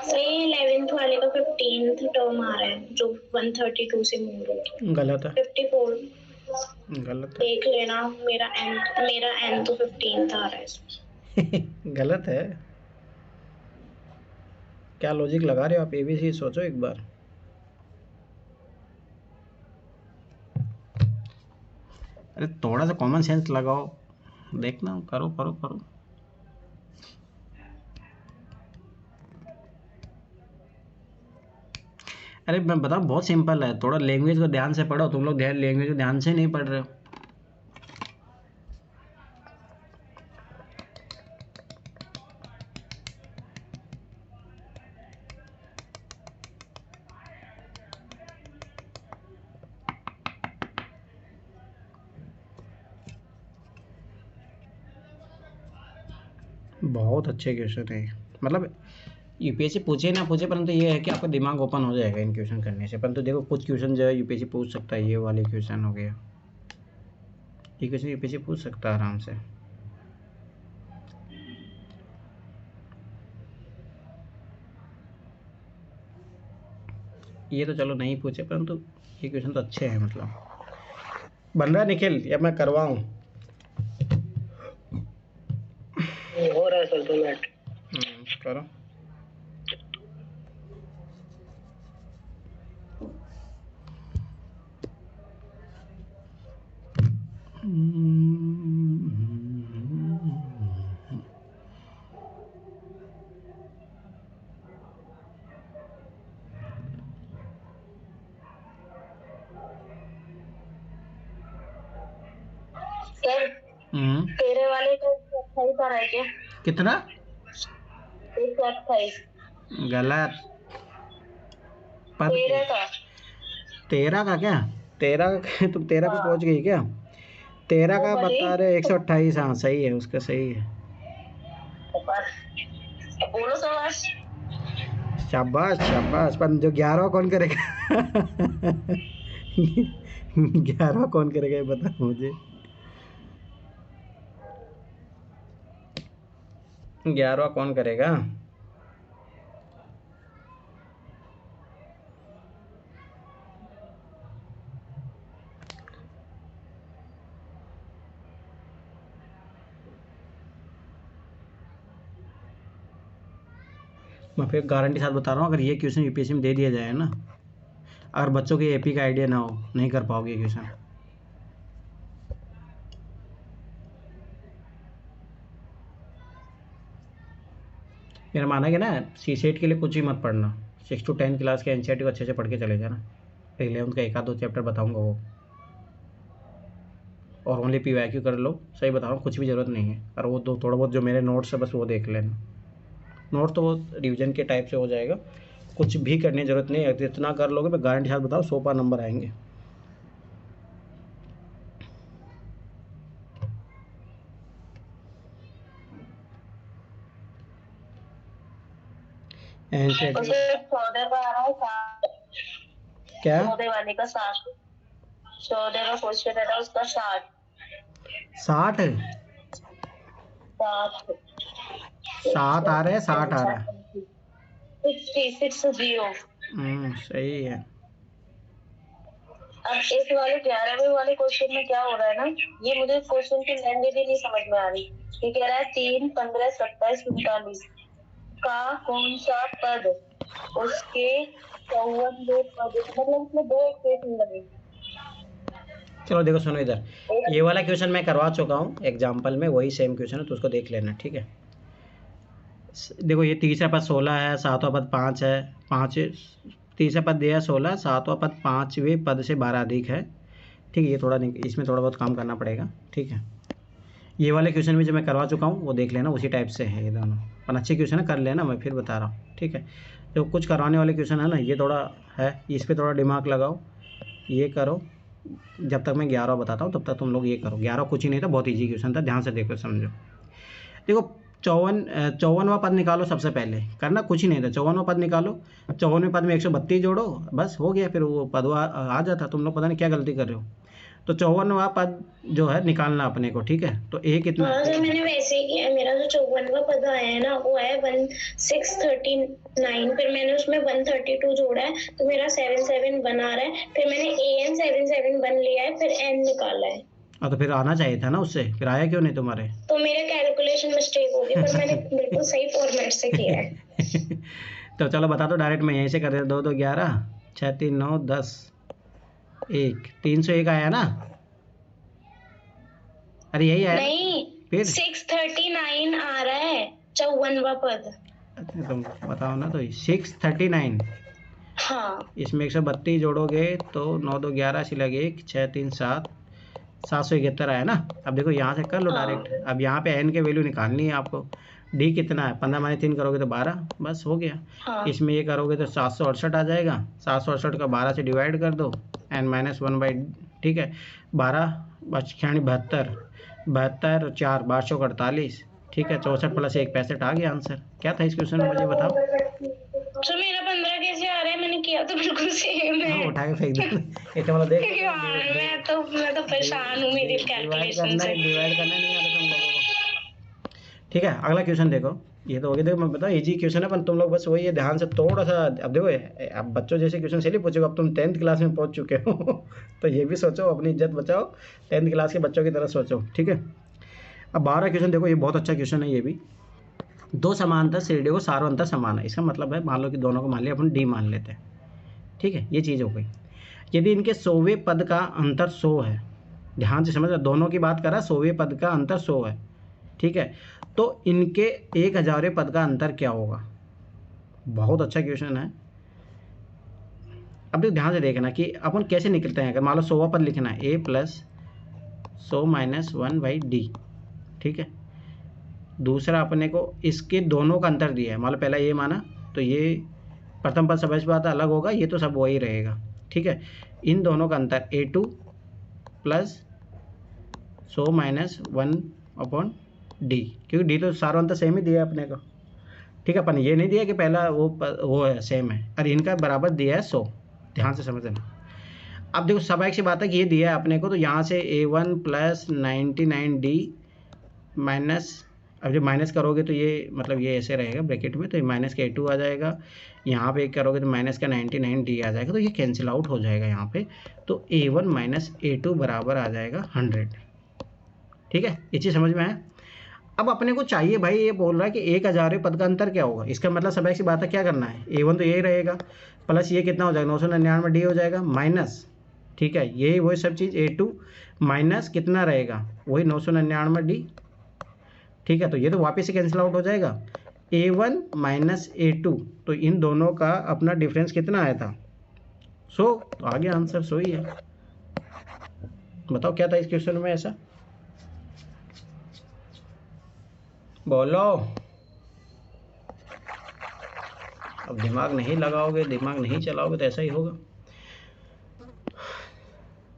सही, 11th वाले का 15th टर्म आ रहा है जो 132 से मूव होगी। गलत है, 54 गलत है, देख लेना, मेरा एंड तो 15th आ रहा है इसमें। गलत है। क्या लॉजिक लगा रहे हो आप, एबीसी सोचो एक बार। अरे थोड़ा सा कॉमन सेंस लगाओ, देखना, करो करो करो। अरे मैं बताऊँ, बहुत सिंपल है, थोड़ा लैंग्वेज को ध्यान से पढ़ो, तुम लोग लैंग्वेज को ध्यान से नहीं पढ़ रहे हो। बहुत अच्छे क्वेश्चन है, मतलब यूपीएससी पूछे ना पूछे, परंतु ये है कि आपका दिमाग ओपन हो जाएगा इन क्वेश्चन करने से। परंतु देखो कुछ क्वेश्चन जो है यूपीएससी पूछ सकता है, ये वाले क्वेश्चन हो गया, ये क्वेश्चन यूपीएससी पूछ सकता है आराम से। ये तो चलो नहीं पूछे, परंतु ये क्वेश्चन तो अच्छे हैं, मतलब बन रहा निखिल, या मैं करवाऊँ? हो रहा है सर, 2 मिनट करो। सर तेरे वाले 128 आ रहा है क्या? कितना? 128। गलत। पद 13 का। 13 का क्या? 13 का तुम 13 पे हाँ। पहुंच गई क्या? 13 वो का भले बता रहे 128। हाँ सही है, उसका सही है। बोलो शाबाश। शाबाश शाबाश। पर जो 11 कौन करेगा? 11 कौन करेगा ये बता मुझे। 11 कौन करेगा? मैं फिर गारंटी साथ बता रहा हूँ, अगर ये क्वेश्चन यूपीएससी में दे दिया जाए ना, अगर बच्चों के एपी का आइडिया ना हो, नहीं कर पाओगे ये क्वेश्चन। मेरा माना कि ना सी सेट के लिए कुछ ही मत पढ़ना, 6 to 10 क्लास के एनसीईआरटी को अच्छे से पढ़ के चले जाना। 11th का एक आध दो चैप्टर बताऊंगा वो, और ओनली पीवाईक्यू कर लो। सही बता रहा हूँ, कुछ भी ज़रूरत नहीं है। और वो दो थोड़ा बहुत जो मेरे नोट्स है बस वो देख लेना। नोट तो वो रिवीजन के टाइप से हो जाएगा, कुछ भी करने की ज़रूरत नहीं है। जितना कर लोगे मैं गारंटी साथ बताऊँ 100 पर नंबर आएंगे। एनसीईआरटी 14 का आ रहा है 60। क्या? 14 वाले का 60। 14 का क्वेश्चन है ना, उसका 60। 60? 60। 7 आ रहे हैं, 60 आ रहा है। 60। सही है। अब इस वाले 11वें वाले क्वेश्चन में क्या हो रहा है ना, ये मुझे क्वेश्चन की लैंग्वेज ही नहीं समझ में आ रही। ये कह रहा है 3, 15, 27, 39 का कौन सा पद उसके 54वें पद, मतलब इसमें 2 इक्वेशन लगे। चलो देखो सुनो इधर, ये वाला क्वेश्चन मैं करवा चुका हूँ एग्जाम्पल में, वही सेम क्वेश्चन है तो उसको देख लेना, ठीक है। देखो ये तीसरा पद 16 है, सातवां पद 5 है, 5 तीसरा पद दिया है 16, सातवां पद 5वें पद से 12 अधिक है, ठीक है। ये थोड़ा इसमें थोड़ा बहुत काम करना पड़ेगा, ठीक है। ये वाले क्वेश्चन भी जो मैं करवा चुका हूँ वो देख लेना, उसी टाइप से है ये दोनों। पर अच्छे क्वेश्चन है, कर लेना, मैं फिर बता रहा हूँ, ठीक है। जो कुछ करवाने वाले क्वेश्चन है ना, ये थोड़ा है, इस पर थोड़ा दिमाग लगाओ, ये करो। जब तक मैं 11 बताता हूँ तब तक तुम लोग ये करो। 11 कुछ ही नहीं था, बहुत ईजी क्वेश्चन था, ध्यान से देखो समझो। देखो 54वां पद निकालो सबसे पहले, करना कुछ ही नहीं था। 54वां पद निकालो, 54वें पद में 132 जोड़ो, बस हो गया, फिर वो पद आ जाता। तुम लोग पता नहीं क्या गलती कर रहे हो। तो 54वां पद जो है निकालना अपने को, ठीक है। तो ए कितना? हाँ सर, मैंने वैसे ही किया। मेरा जो 54वां पद आया है ना, वो है 1639। फिर मैंने उसमें 132 जोड़ा है, तो मेरा 771 आ रहा है। फिर मैंने an 771 लिया है, फिर n निकाला है। तो फिर आना चाहिए था ना उससे, फिर आया क्यों नहीं तुम्हारे? तो मेरे कैलकुलेशन मिस्टेक हो गई, पर मैंने बिल्कुल सही फॉर्मेट से किया है। तो चलो बता दो डायरेक्ट, मैं यहीं से कर देता। 2 2 11, 6 3 9 10, 1 301 आया ना? अरे यही आया नहीं, फिर 639 आ रहा है 54वां पद। अच्छा तुम बताओ ना। तो 639, हाँ इसमें 132 जोड़ोगे तो 9 2 11 से लगे 1 6 3 7, 771 आया ना। अब देखो यहाँ से कर लो डायरेक्ट। अब यहाँ पे एन के वैल्यू निकालनी है आपको। डी कितना है? 15 माइनस 3 करोगे तो 12, बस हो गया। हाँ। इसमें ये करोगे तो 768 आ जाएगा। 768 का 12 से डिवाइड कर दो, एन माइनस 1/, ठीक है। 12 बचखियाणी 72, 72 और 4 1248, ठीक है। 64 प्लस 1 65 आ गया आंसर। क्या था इस क्वेश्चन में मुझे बताओ। तो मेरा 15 कैसे आ रहा है? मैंने किया तो बिल्कुल सेम है। हाँ उठा के फेंक दो। इतना मतलब देख यार मैं तो परेशान हूँ मेरी कैलकुलेशन से। डिवाइड करना नहीं आता तुम लोगों को, ठीक है। अगला क्वेश्चन देखो, ये तो हो गया। देखो मैं बताऊँ इजी क्वेश्चन है, पर तुम लोग बस वही है, ध्यान से थोड़ा सा। अब देखो अब बच्चों जैसे क्वेश्चन से नहीं पूछेगा, अब तुम 10th क्लास में पहुंच चुके हो। तो ये भी सोचो, अपनी इज्जत बचाओ, 10th क्लास के बच्चों की तरह सोचो, ठीक है। अब 12 क्वेश्चन देखो, ये बहुत अच्छा क्वेश्चन है ये भी। 2 समांतर श्रेणियों को सार्वंतर समान है, इसका मतलब है मान लो कि दोनों को मान लिया अपन डी मान लेते हैं, ठीक है। ये चीज़ हो गई। यदि इनके 100वें पद का अंतर 100 है, ध्यान से समझ, दोनों की बात कर रहा है, 100वें पद का अंतर 100 है, ठीक है। तो इनके 1000वें पद का अंतर क्या होगा? बहुत अच्छा क्वेश्चन है। अब देखो ध्यान से देखना कि अपन कैसे निकलते हैं। अगर मान लो 100वां पद लिखना है, a + 100 - 1/d, ठीक है। दूसरा अपने को इसके दोनों का अंतर दिया है, मान लो पहला ये माना तो ये प्रथम पद सबसे बात अलग होगा, ये तो सब वही रहेगा, ठीक है। इन दोनों का अंतर a2 प्लस 100 माइनस 1/d, क्योंकि d तो सारा अंतर सेम ही दिया है अपने को, ठीक है। अपन ये नहीं दिया कि पहला वो है सेम है, और इनका बराबर दिया है 100, ध्यान से समझ लेना। अब देखो स्वाभाविक सी बात है कि ये दिया है अपने को, तो यहाँ से a1 प्लस 99d माइनस, अब जब माइनस करोगे तो ये मतलब ये ऐसे रहेगा ब्रैकेट में, तो ये माइनस का a2 आ जाएगा, यहाँ पे करोगे तो माइनस का 99d आ जाएगा, तो ये कैंसिल आउट हो जाएगा यहाँ पे, तो a1 माइनस a2 बराबर आ जाएगा 100, ठीक है। ये चीज़ समझ में आया। अब अपने को चाहिए भाई, ये बोल रहा है कि 1000वें पद का अंतर क्या होगा, इसका मतलब स्वाभाविक सी बात है क्या करना है, a1 तो यही रहेगा, प्लस ये कितना हो जाएगा 999d हो जाएगा, माइनस, ठीक है, यही वही सब चीज़ a2 माइनस कितना रहेगा वही 999d, ठीक है। तो ये तो वापस से कैंसिल आउट हो जाएगा, a1 माइनस a2, तो इन दोनों का अपना डिफरेंस कितना आया था 100, तो आगे आंसर 100 ही है। बताओ क्या था इस क्वेश्चन में ऐसा, बोलो। अब दिमाग नहीं लगाओगे, दिमाग नहीं चलाओगे तो ऐसा ही होगा।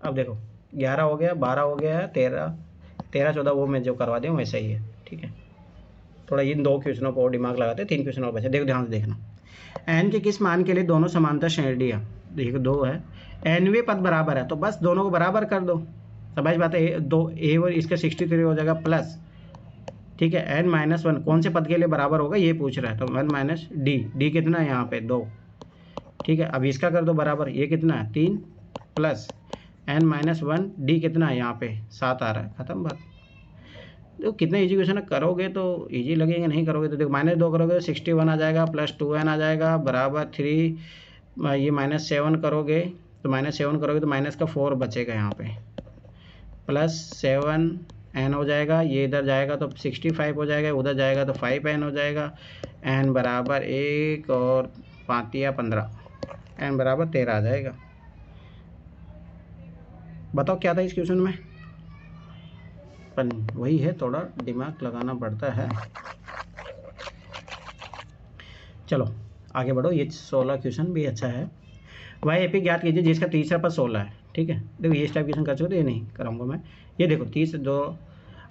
अब देखो 11 हो गया, 12 हो गया है, 13 14 वो मैं जो करवा दूँ वैसा ही है, ठीक है। थोड़ा इन 2 क्वेश्चनों को और दिमाग लगाते हैं, 3 क्वेश्चन और बचे, देखो ध्यान से देखना। एन के किस मान के लिए दोनों समांतर श्रेणियाँ, देखो 2 है, एनवे पद बराबर है, तो बस दोनों को बराबर कर दो, समझ बात है, 2 a और इसका 63 हो जाएगा प्लस, ठीक है, n माइनस 1 कौन से पद के लिए बराबर होगा ये पूछ रहा है, तो 1 माइनस डी कितना है यहाँ पे 2, ठीक है। अब इसका कर दो बराबर, ये कितना है 3 प्लस n माइनस 1 डी कितना है यहाँ पे 7 आ रहा है, खत्म बात। देखो कितना इजी क्वेश्चन करोगे तो इजी लगेगा, नहीं करोगे तो देखो -2 करोगे तो 61 आ जाएगा, प्लस 2n आ जाएगा बराबर 3, ये -7 करोगे तो -7 करोगे तो माइनस का 4 बचेगा यहाँ पे, प्लस 7n हो जाएगा, ये इधर जाएगा तो 65 हो जाएगा, उधर जाएगा तो 5n हो जाएगा, n बराबर 1 और 5 या 15, n बराबर 13 आ जाएगा। बताओ क्या था इस क्वेश्चन में, पर वही है, थोड़ा दिमाग लगाना पड़ता है। चलो आगे बढ़ो, ये 16 क्वेश्चन भी अच्छा है। वह एपी ज्ञात कीजिए जिसका तीसरा पद 16 है, ठीक है। देखो ये टाइप क्वेश्चन कर चुके तो ये नहीं कराऊंगा मैं, ये देखो 30 दो,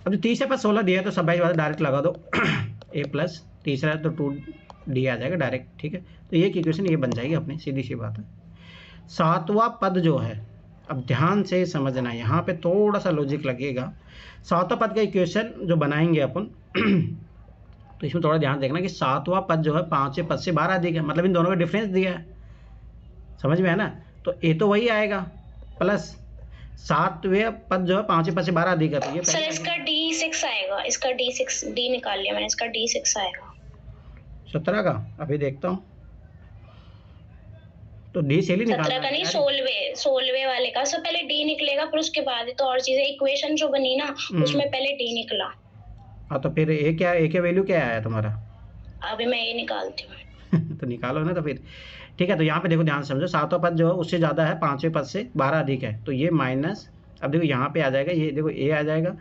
अब जो तीसरा पद 16 दिया है तो सब भाई बात डायरेक्ट लगा दो a प्लस तीसरा है तो 2d आ जाएगा डायरेक्ट, ठीक है। तो ये इक्वेशन ये बन जाएगी अपनी, सीधी सी बात है। 7वां पद जो है, अब ध्यान से समझना, यहाँ पे थोड़ा सा लॉजिक लगेगा। 7वां पद का इक्वेशन जो बनाएंगे अपन तो इसमें थोड़ा ध्यान देखना कि 7वां पद जो है 5वें पद से 12 अधिक है, मतलब इन दोनों का डिफरेंस दिया है, समझ में है ना। तो ए तो वही आएगा प्लस 7वें पद जो है 5वें पद से 12 अधिक है, तो ये सर इसका D6 आएगा, इसका D6 D निकाल लिया मैंने, इसका D6 आएगा 17 का, अभी देखता हूँ। तो डी से ही निकालना 17 का नहीं, 16वें वाले का। सब पहले D निकलेगा फिर उसके बाद तो और चीजें, इक्वेशन जो बनी ना उसमें पहले D निकला। हाँ तो फिर ए का वैल्यू क्या आया तुम्हारा, अभी मैं ये निकालती हूँ तो निकालो ना, तो फिर ठीक है। तो यहाँ पे देखो ध्यान से समझो, 7वां पद जो है उससे ज़्यादा है, 5वें पद से 12 अधिक है, तो ये माइनस, अब देखो यहाँ पे आ जाएगा, ये देखो ए आ जाएगा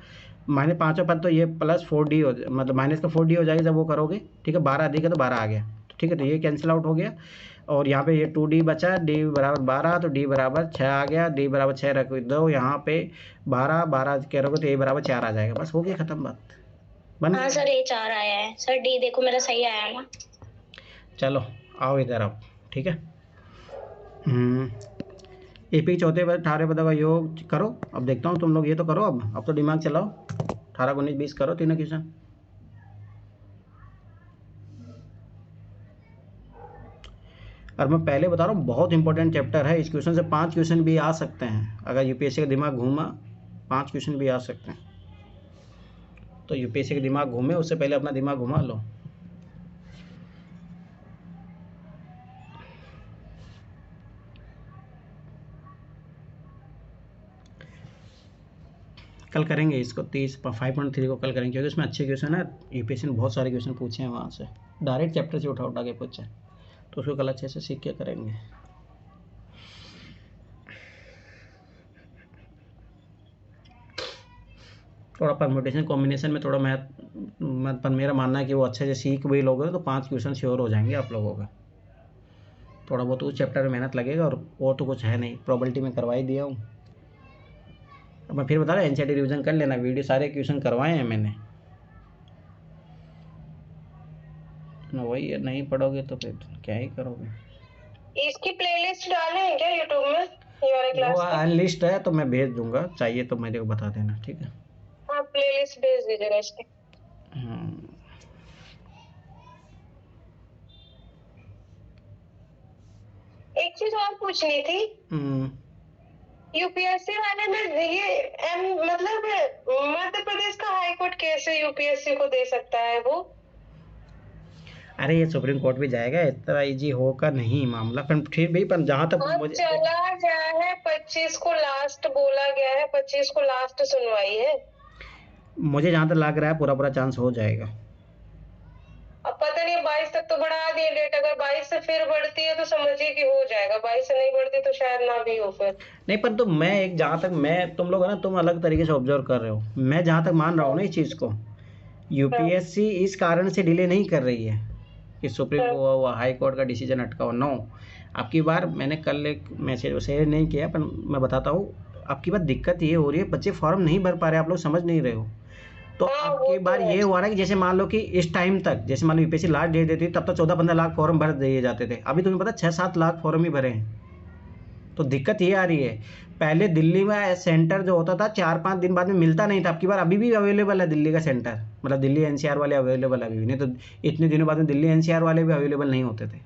माइनस 5वां पद, तो ये प्लस 4d हो, मतलब माइनस का 4d हो जाएगा जब वो करोगे, ठीक है। 12 अधिक है तो 12 आ गया, ठीक है। तो ये कैंसिल आउट हो गया, और यहाँ पे ये 2d बचा, d बराबर 12, तो d बराबर 6 आ गया, d बराबर 6 रख दो यहाँ पे, 12 करोगे तो a बराबर 4 आ जाएगा, बस हो गया खत्म बात, बन। हाँ सर ये 4 आया है सर, D देखो मेरा सही आया ना। चलो आओ इधर आओ, ठीक है। एपी चौथे पद 18 पदों का योग करो, अब देखता हूँ तुम लोग ये तो करो, अब तो दिमाग चलाओ, 18 19 20 करो तीनों क्वेश्चन। और मैं पहले बता रहा हूँ बहुत इंपॉर्टेंट चैप्टर है, इस क्वेश्चन से 5 क्वेश्चन भी आ सकते हैं, अगर यूपीएससी का दिमाग घूमा 5 क्वेश्चन भी आ सकते हैं। तो यूपीएससी का दिमाग घूमे उससे पहले अपना दिमाग घुमा लो। कल करेंगे इसको, 5.3 को कल करेंगे, क्योंकि इसमें अच्छे क्वेश्चन है, यूपीएससी ने बहुत सारे क्वेश्चन पूछे हैं वहाँ से, डायरेक्ट चैप्टर से उठा के पूछे, तो उसको कल अच्छे से सीख के करेंगे। थोड़ा परम्यूटेशन कॉम्बिनेशन में थोड़ा मैथ पर मेरा मानना है कि वो अच्छे से सीख भी लोगे तो 5 क्वेश्चन श्योर हो जाएंगे आप लोगों का। थोड़ा बहुत उस चैप्टर में मेहनत लगेगा और तो कुछ है नहीं, प्रोबेबिलिटी में करवा ही दिया हूँ। अब मैं फिर बता रहा एनसीईआरटी रिवीजन कर लेना, वीडियो सारे क्वेश्चन करवाए हैं मैंने। वही है, नहीं पढ़ोगे तो फिर क्या ही करोगे। इसकी प्लेलिस्ट डाले हैं क्या यूट्यूब में ये वाले क्लास वो की? अनलिस्ट है तो मैं भेज दूंगा, चाहिए तो मेरे को बता देना, ठीक है। हाँ प्लेलिस्ट भेज दीजिएगा इसकी। एक चीज और पूछनी थी, यूपीएससी वाले में ये मतलब मध्य प्रदेश का हाई कोर्ट कैसे यूपीएससी को दे सकता है वो? अरे ये सुप्रीम कोर्ट भी जाएगा, इतना इजी होगा नहीं मामला, पर फिर भी पर जहाँ तक मुझे चला गया है 25 को लास्ट बोला गया है, 25 को लास्ट सुनवाई है। मुझे जहाँ तक लग रहा है पूरा चांस हो जाएगा। अब पता नहीं 22 तक तो बढ़ा दिए डेट, अगर 22 से फिर बढ़ती है तो समझिए कि हो जाएगा, 22 से नहीं बढ़ती तो शायद ना भी हो फिर। नहीं पर तो मैं एक जहाँ तक मैं तुम लोग है ना, तुम अलग तरीके से ऑब्जर्व कर रहे हो, मैं जहाँ तक मान रहा हूँ ना इस चीज़ को, यूपीएससी इस कारण से डिले नहीं कर रही है कि सुप्रीम हाई कोर्ट का डिसीजन अटका हो। नो, आपकी बार मैंने कल एक मैसेज शेयर नहीं किया पर मैं बताता हूँ, आपकी बात दिक्कत ये हो रही है बच्चे फॉर्म नहीं भर पा रहे, आप लोग समझ नहीं रहे हो। तो आपकी बार ये हुआ ना कि जैसे मान लो कि इस टाइम तक, जैसे मान लो यूपीएससी लास्ट डेट देती तब तक 14-15 लाख फॉर्म भर दिए जाते थे, अभी तुम्हें पता 6-7 लाख फॉर्म ही भरे हैं। तो दिक्कत ये आ रही है, पहले दिल्ली में सेंटर जो होता था 4-5 दिन बाद में मिलता नहीं था, आपकी बार अभी भी अवेलेबल है दिल्ली का सेंटर, मतलब दिल्ली एनसीआर वाले अवेलेबल अभी भी, नहीं तो इतने दिनों बाद में दिल्ली एनसीआर वाले भी अवेलेबल नहीं होते थे।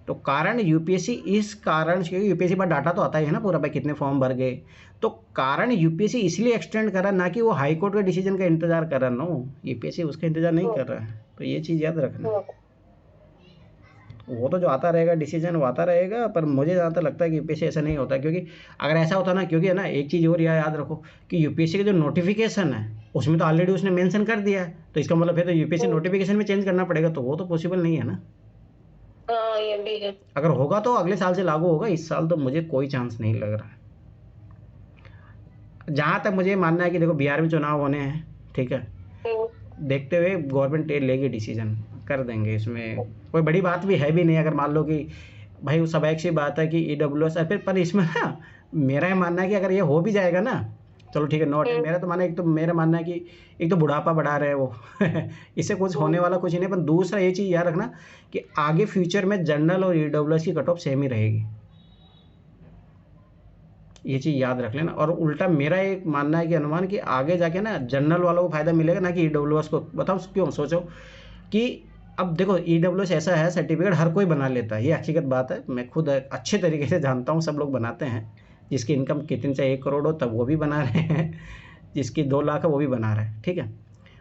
तो कारण यूपीएससी इस कारण से, यूपीएससी पर डाटा तो आता ही है ना पूरा भाई कितने फॉर्म भर गए, तो कारण यूपीएससी इसलिए एक्सटेंड कर रहा है, ना कि वो हाई कोर्ट के डिसीजन का इंतजार कर रहा है। नो, यूपीएससी उसका इंतजार नहीं कर रहा है, तो ये चीज़ याद रखना। वो तो जो आता रहेगा डिसीजन वो आता रहेगा, पर मुझे जहाँ तक लगता है कि यूपीएससी ऐसा नहीं होता, क्योंकि अगर ऐसा होता ना, क्योंकि है ना एक चीज़ और याद रखो कि यूपीएससी का जो नोटिफिकेशन है उसमें तो ऑलरेडी उसने मेंशन कर दिया है, तो इसका मतलब फिर तो यूपीएससी नोटिफिकेशन में चेंज करना पड़ेगा, तो वो तो पॉसिबल नहीं है ना। ये भी है। अगर होगा तो अगले साल से लागू होगा, इस साल तो मुझे कोई चांस नहीं लग रहा है। जहाँ तक मुझे मानना है कि देखो बिहार में चुनाव होने हैं, ठीक है, देखते हुए गवर्नमेंट लेगी डिसीजन, कर देंगे, इसमें कोई बड़ी बात भी है भी नहीं। अगर मान लो कि भाई वो सब एक सी बात है कि ईडब्ल्यूएस फिर, पर इसमें ना मेरा ये मानना है कि अगर ये हो भी जाएगा ना, चलो ठीक है, नोट मेरा तो मानना है, एक तो मेरा मानना है कि एक तो बुढ़ापा बढ़ा रहे हैं वो इससे कुछ होने वाला कुछ नहीं है, पर दूसरा ये चीज़ याद रखना कि आगे फ्यूचर में जनरल और ईडब्ल्यूएस की कट ऑफ सेम ही रहेगी, ये चीज़ याद रख लेना। और उल्टा मेरा एक मानना है कि अनुमान कि आगे जाके ना जनरल वालों को फ़ायदा मिलेगा, ना कि ईडब्ल्यूएस को। बताओ क्यों? सोचो कि अब देखो ईडब्ल्यूएस ऐसा है, सर्टिफिकेट हर कोई बना लेता है, ये हकीकत बात है, मैं खुद अच्छे तरीके से जानता हूँ, सब लोग बनाते हैं। जिसकी इनकम कितनी से 1 करोड़ हो तब वो भी बना रहे हैं, जिसकी 2 लाख है वो भी बना रहा है, ठीक है।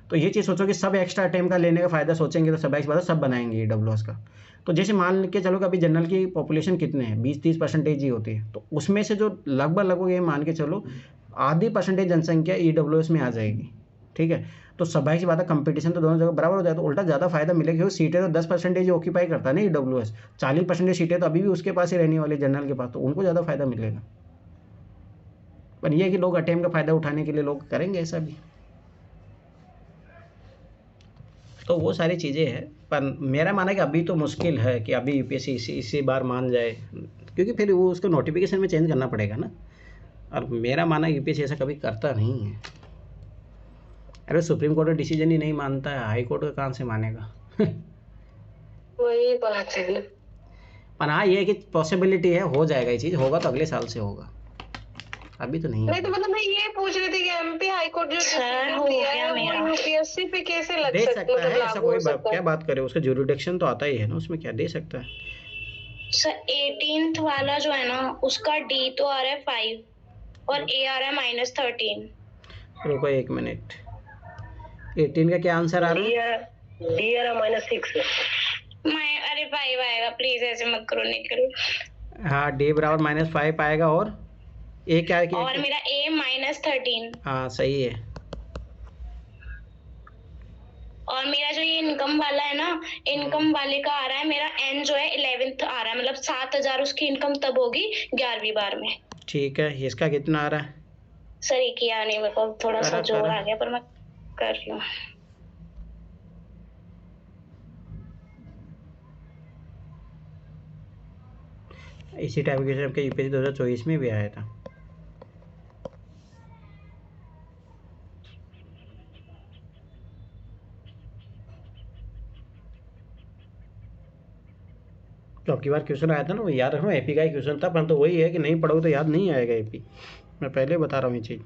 तो ये चीज़ सोचो कि सब एक्स्ट्रा टाइम का लेने का फ़ायदा सोचेंगे तो सब बनाएंगे ईडब्ल्यूएस का। तो जैसे मान के चलो कि अभी जनरल की पॉपुलेशन कितने हैं, 20-30% ही होती है, तो उसमें से जो लगभग ये मान के चलो आधी % जनसंख्या ईडब्ल्यूएस में आ जाएगी, ठीक है। तो स्वाभाविक सी बात है, कंपटीशन तो दोनों जगह बराबर हो जाए, तो उल्टा ज़्यादा फायदा मिलेगा, क्योंकि सीटें तो 10% ऑक्यूपाई करता है ना ईडब्ल्यूएस, 40% सीटें तो अभी भी उसके पास ही रहने वाली जनरल के पास, तो उनको ज़्यादा फायदा मिलेगा। पर यह है कि लोग अटेम्प्ट का फ़ायदा उठाने के लिए लोग करेंगे ऐसा भी, तो वो सारी चीज़ें हैं। पर मेरा मानना है कि अभी तो मुश्किल है कि अभी यूपीएससी इसी बार मान जाए, क्योंकि फिर वो उसको नोटिफिकेशन में चेंज करना पड़ेगा ना। और मेरा मानना है यूपीएससी ऐसा कभी करता नहीं है। अरे सुप्रीम कोर्ट का डिसीजन ही नहीं मानता है, हाई कोर्ट का कहाँ से मानेगा वही बात है। पर हाँ ये है कि पॉसिबिलिटी है, हो जाएगा, ये चीज़ होगा तो अगले साल से होगा, अभी तो नहीं। नहीं तो मतलब मैं ये पूछ रही थी कि एमपी हाई कोर्ट जो डिसीजन दिया है वो यूपीएससी पे कैसे लग दे सकता है, ऐसा कोई क्या बात करे, उसका ज्यूरिडिक्शन तो आता ही है ना, उसमें क्या दे सकता है। सर 18th वाला जो है ना उसका डी तो आ रहा है 5 और ए आ रहा है -13। रुको 1 मिनट, 18 का क्या आंसर आ रहा है? डी आ रहा -6। अरे 5 आएगा, प्लीज ऐसे मत करो निकल। हाँ डी बराबर -5 आएगा, और ए क्या है? और मेरा ए -13। हाँ सही है। और मेरा जो ये इनकम वाला है ना, इनकम वाले का आ रहा है मेरा एन जो है 11th आ रहा है, मतलब 7,000 उसकी इनकम तब होगी 11वीं बार में। ठीक है, इसका कितना आ रहा है? सर ये किया नहीं, मेरे को थोड़ा सा करा जोर करा आ गया, पर मैं कर रही हूँ। इसी टाइप के आपके यूपीएससी 2024 में भी आया था। तो अब की बार क्वेश्चन आया था ना, वो याद रखना, एपी का ही क्वेश्चन था, पर तो वही है कि नहीं पढ़ोगे तो याद नहीं आएगा एपी। मैं पहले बता रहा हूँ ये चीज़।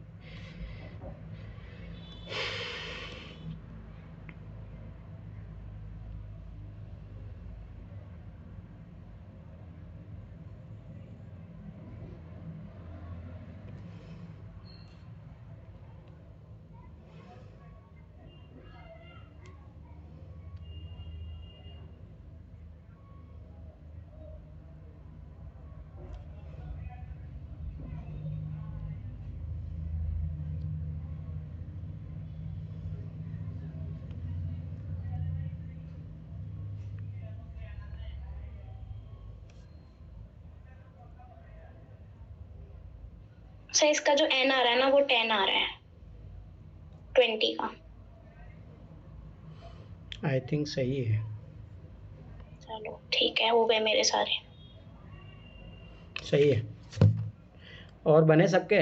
सर इसका जो n आ रहा है ना वो 10 आ रहा है 20 का। आई थिंक सही है। चलो ठीक है, हो गए मेरे सारे। सही है। और बने सबके?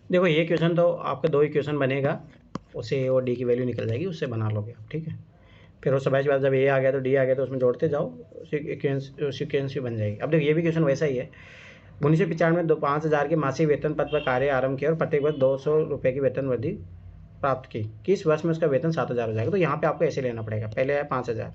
देखो ये क्वेश्चन तो आपके 2 ही क्वेश्चन बनेगा, उसे ए और डी की वैल्यू निकल जाएगी, उससे बना लोगे आप, ठीक है। फिर उस समय बाद जब ए आ गया तो डी आ गया तो उसमें जोड़ते जाओ, सीक्वेंस बन जाएगी। अब देखो ये भी क्वेश्चन वैसा ही है। 1995 में 5,000 के मासिक वेतन पद पर कार्य आरंभ किया और प्रत्येक वर्ष 200 रुपये की वेतन वृद्धि प्राप्त की। किस वर्ष में उसका वेतन 7,000 हो जाएगा? तो यहाँ पे आपको ऐसे लेना पड़ेगा, पहले है 5,000,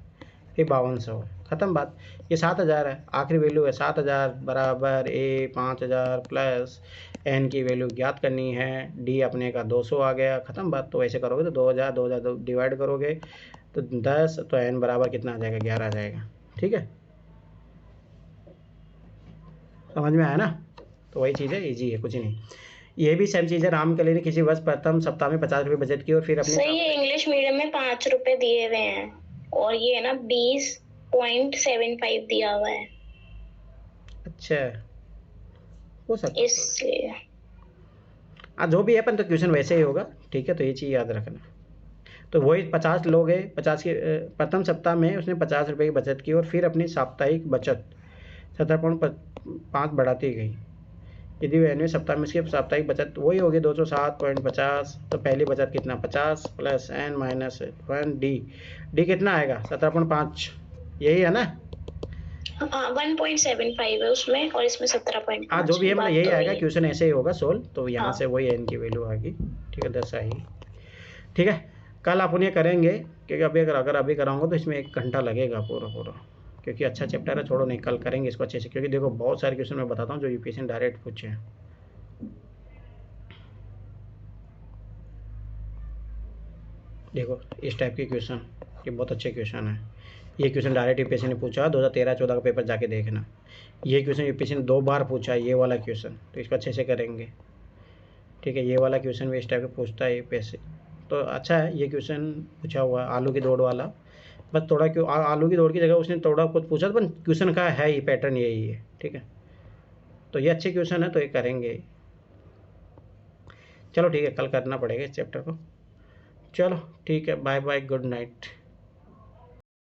फिर 5200, खत्म बात। ये 7,000 है, आखिरी वैल्यू है 7,000 बराबर ए 5,000 प्लस एन की वैल्यू ज्ञात करनी है, डी अपने का 200 आ गया, खत्म बात। तो ऐसे करोगे तो 2,000 डिवाइड करोगे तो 10, तो एन बराबर कितना आ जाएगा? 11 आ जाएगा, ठीक है। समझ में आया ना? तो वही चीज़ है, ईजी है, कुछ नहीं। ये भी सेम चीज़ है। रामकली ने किसी वर्ष प्रथम सप्ताह में 50 रुपये बचत की और फिर अपने सही है, इंग्लिश मीडियम में 5 रुपए दिए हुए हैं और ये है ना 20.75 दिया हुआ है। अच्छा, हो सकता है इसलिए जो भी है, अपन तो क्वेश्चन वैसे ही होगा, ठीक है। तो ये चीज़ याद रखना। तो वही 50 लोग हैं, 50 के प्रथम सप्ताह में उसने 50 रुपये की बचत की और फिर अपनी साप्ताहिक बचत 17.5 बढ़ाती गई। यदि वेन्यू सप्ताह में उसकी साप्ताहिक बचत वही होगी 207.50, तो पहली बचत कितना? 50 प्लस एन माइनस 1 डी कितना आएगा? 17.5, यही है ना? 1.75 है उसमें और इसमें 17.5। हाँ जो भी है, मतलब यही आएगा, क्वेश्चन ऐसे ही होगा सोल्व। तो यहाँ हाँ। से वही एन की वैल्यू आ गई, ठीक है, 10 आई, ठीक है। कल अपन ये करेंगे, क्योंकि अगर अभी कराऊंगा तो इसमें 1 घंटा लगेगा पूरा, क्योंकि अच्छा चैप्टर है। छोड़ो, नहीं, कल करेंगे इसको अच्छे से, क्योंकि देखो बहुत सारे क्वेश्चन मैं बताता हूँ जो यूपीएससी ने डायरेक्ट पूछे हैं। देखो इस टाइप के क्वेश्चन, ये बहुत अच्छे क्वेश्चन है। ये क्वेश्चन डायरेक्ट यूपीएससी ने पूछा, 2013-14 का पेपर जाके देखना। ये क्वेश्चन यूपीएससी ने 2 बार पूछा है, ये वाला क्वेश्चन, तो इसको अच्छे से करेंगे, ठीक है। ये वाला क्वेश्चन भी इस टाइप का पूछता है यूपीएससी, तो अच्छा है। ये क्वेश्चन पूछा हुआ है आलू की दौड़ वाला, बस थोड़ा क्यों आलू की दौड़ की जगह उसने थोड़ा कुछ पूछा, पर क्वेश्चन का है ये पैटर्न यही है, ठीक है। तो ये अच्छे क्वेश्चन है, तो ये करेंगे। चलो ठीक है, कल करना पड़ेगा इस चैप्टर को। चलो ठीक है, बाय बाय, गुड नाइट।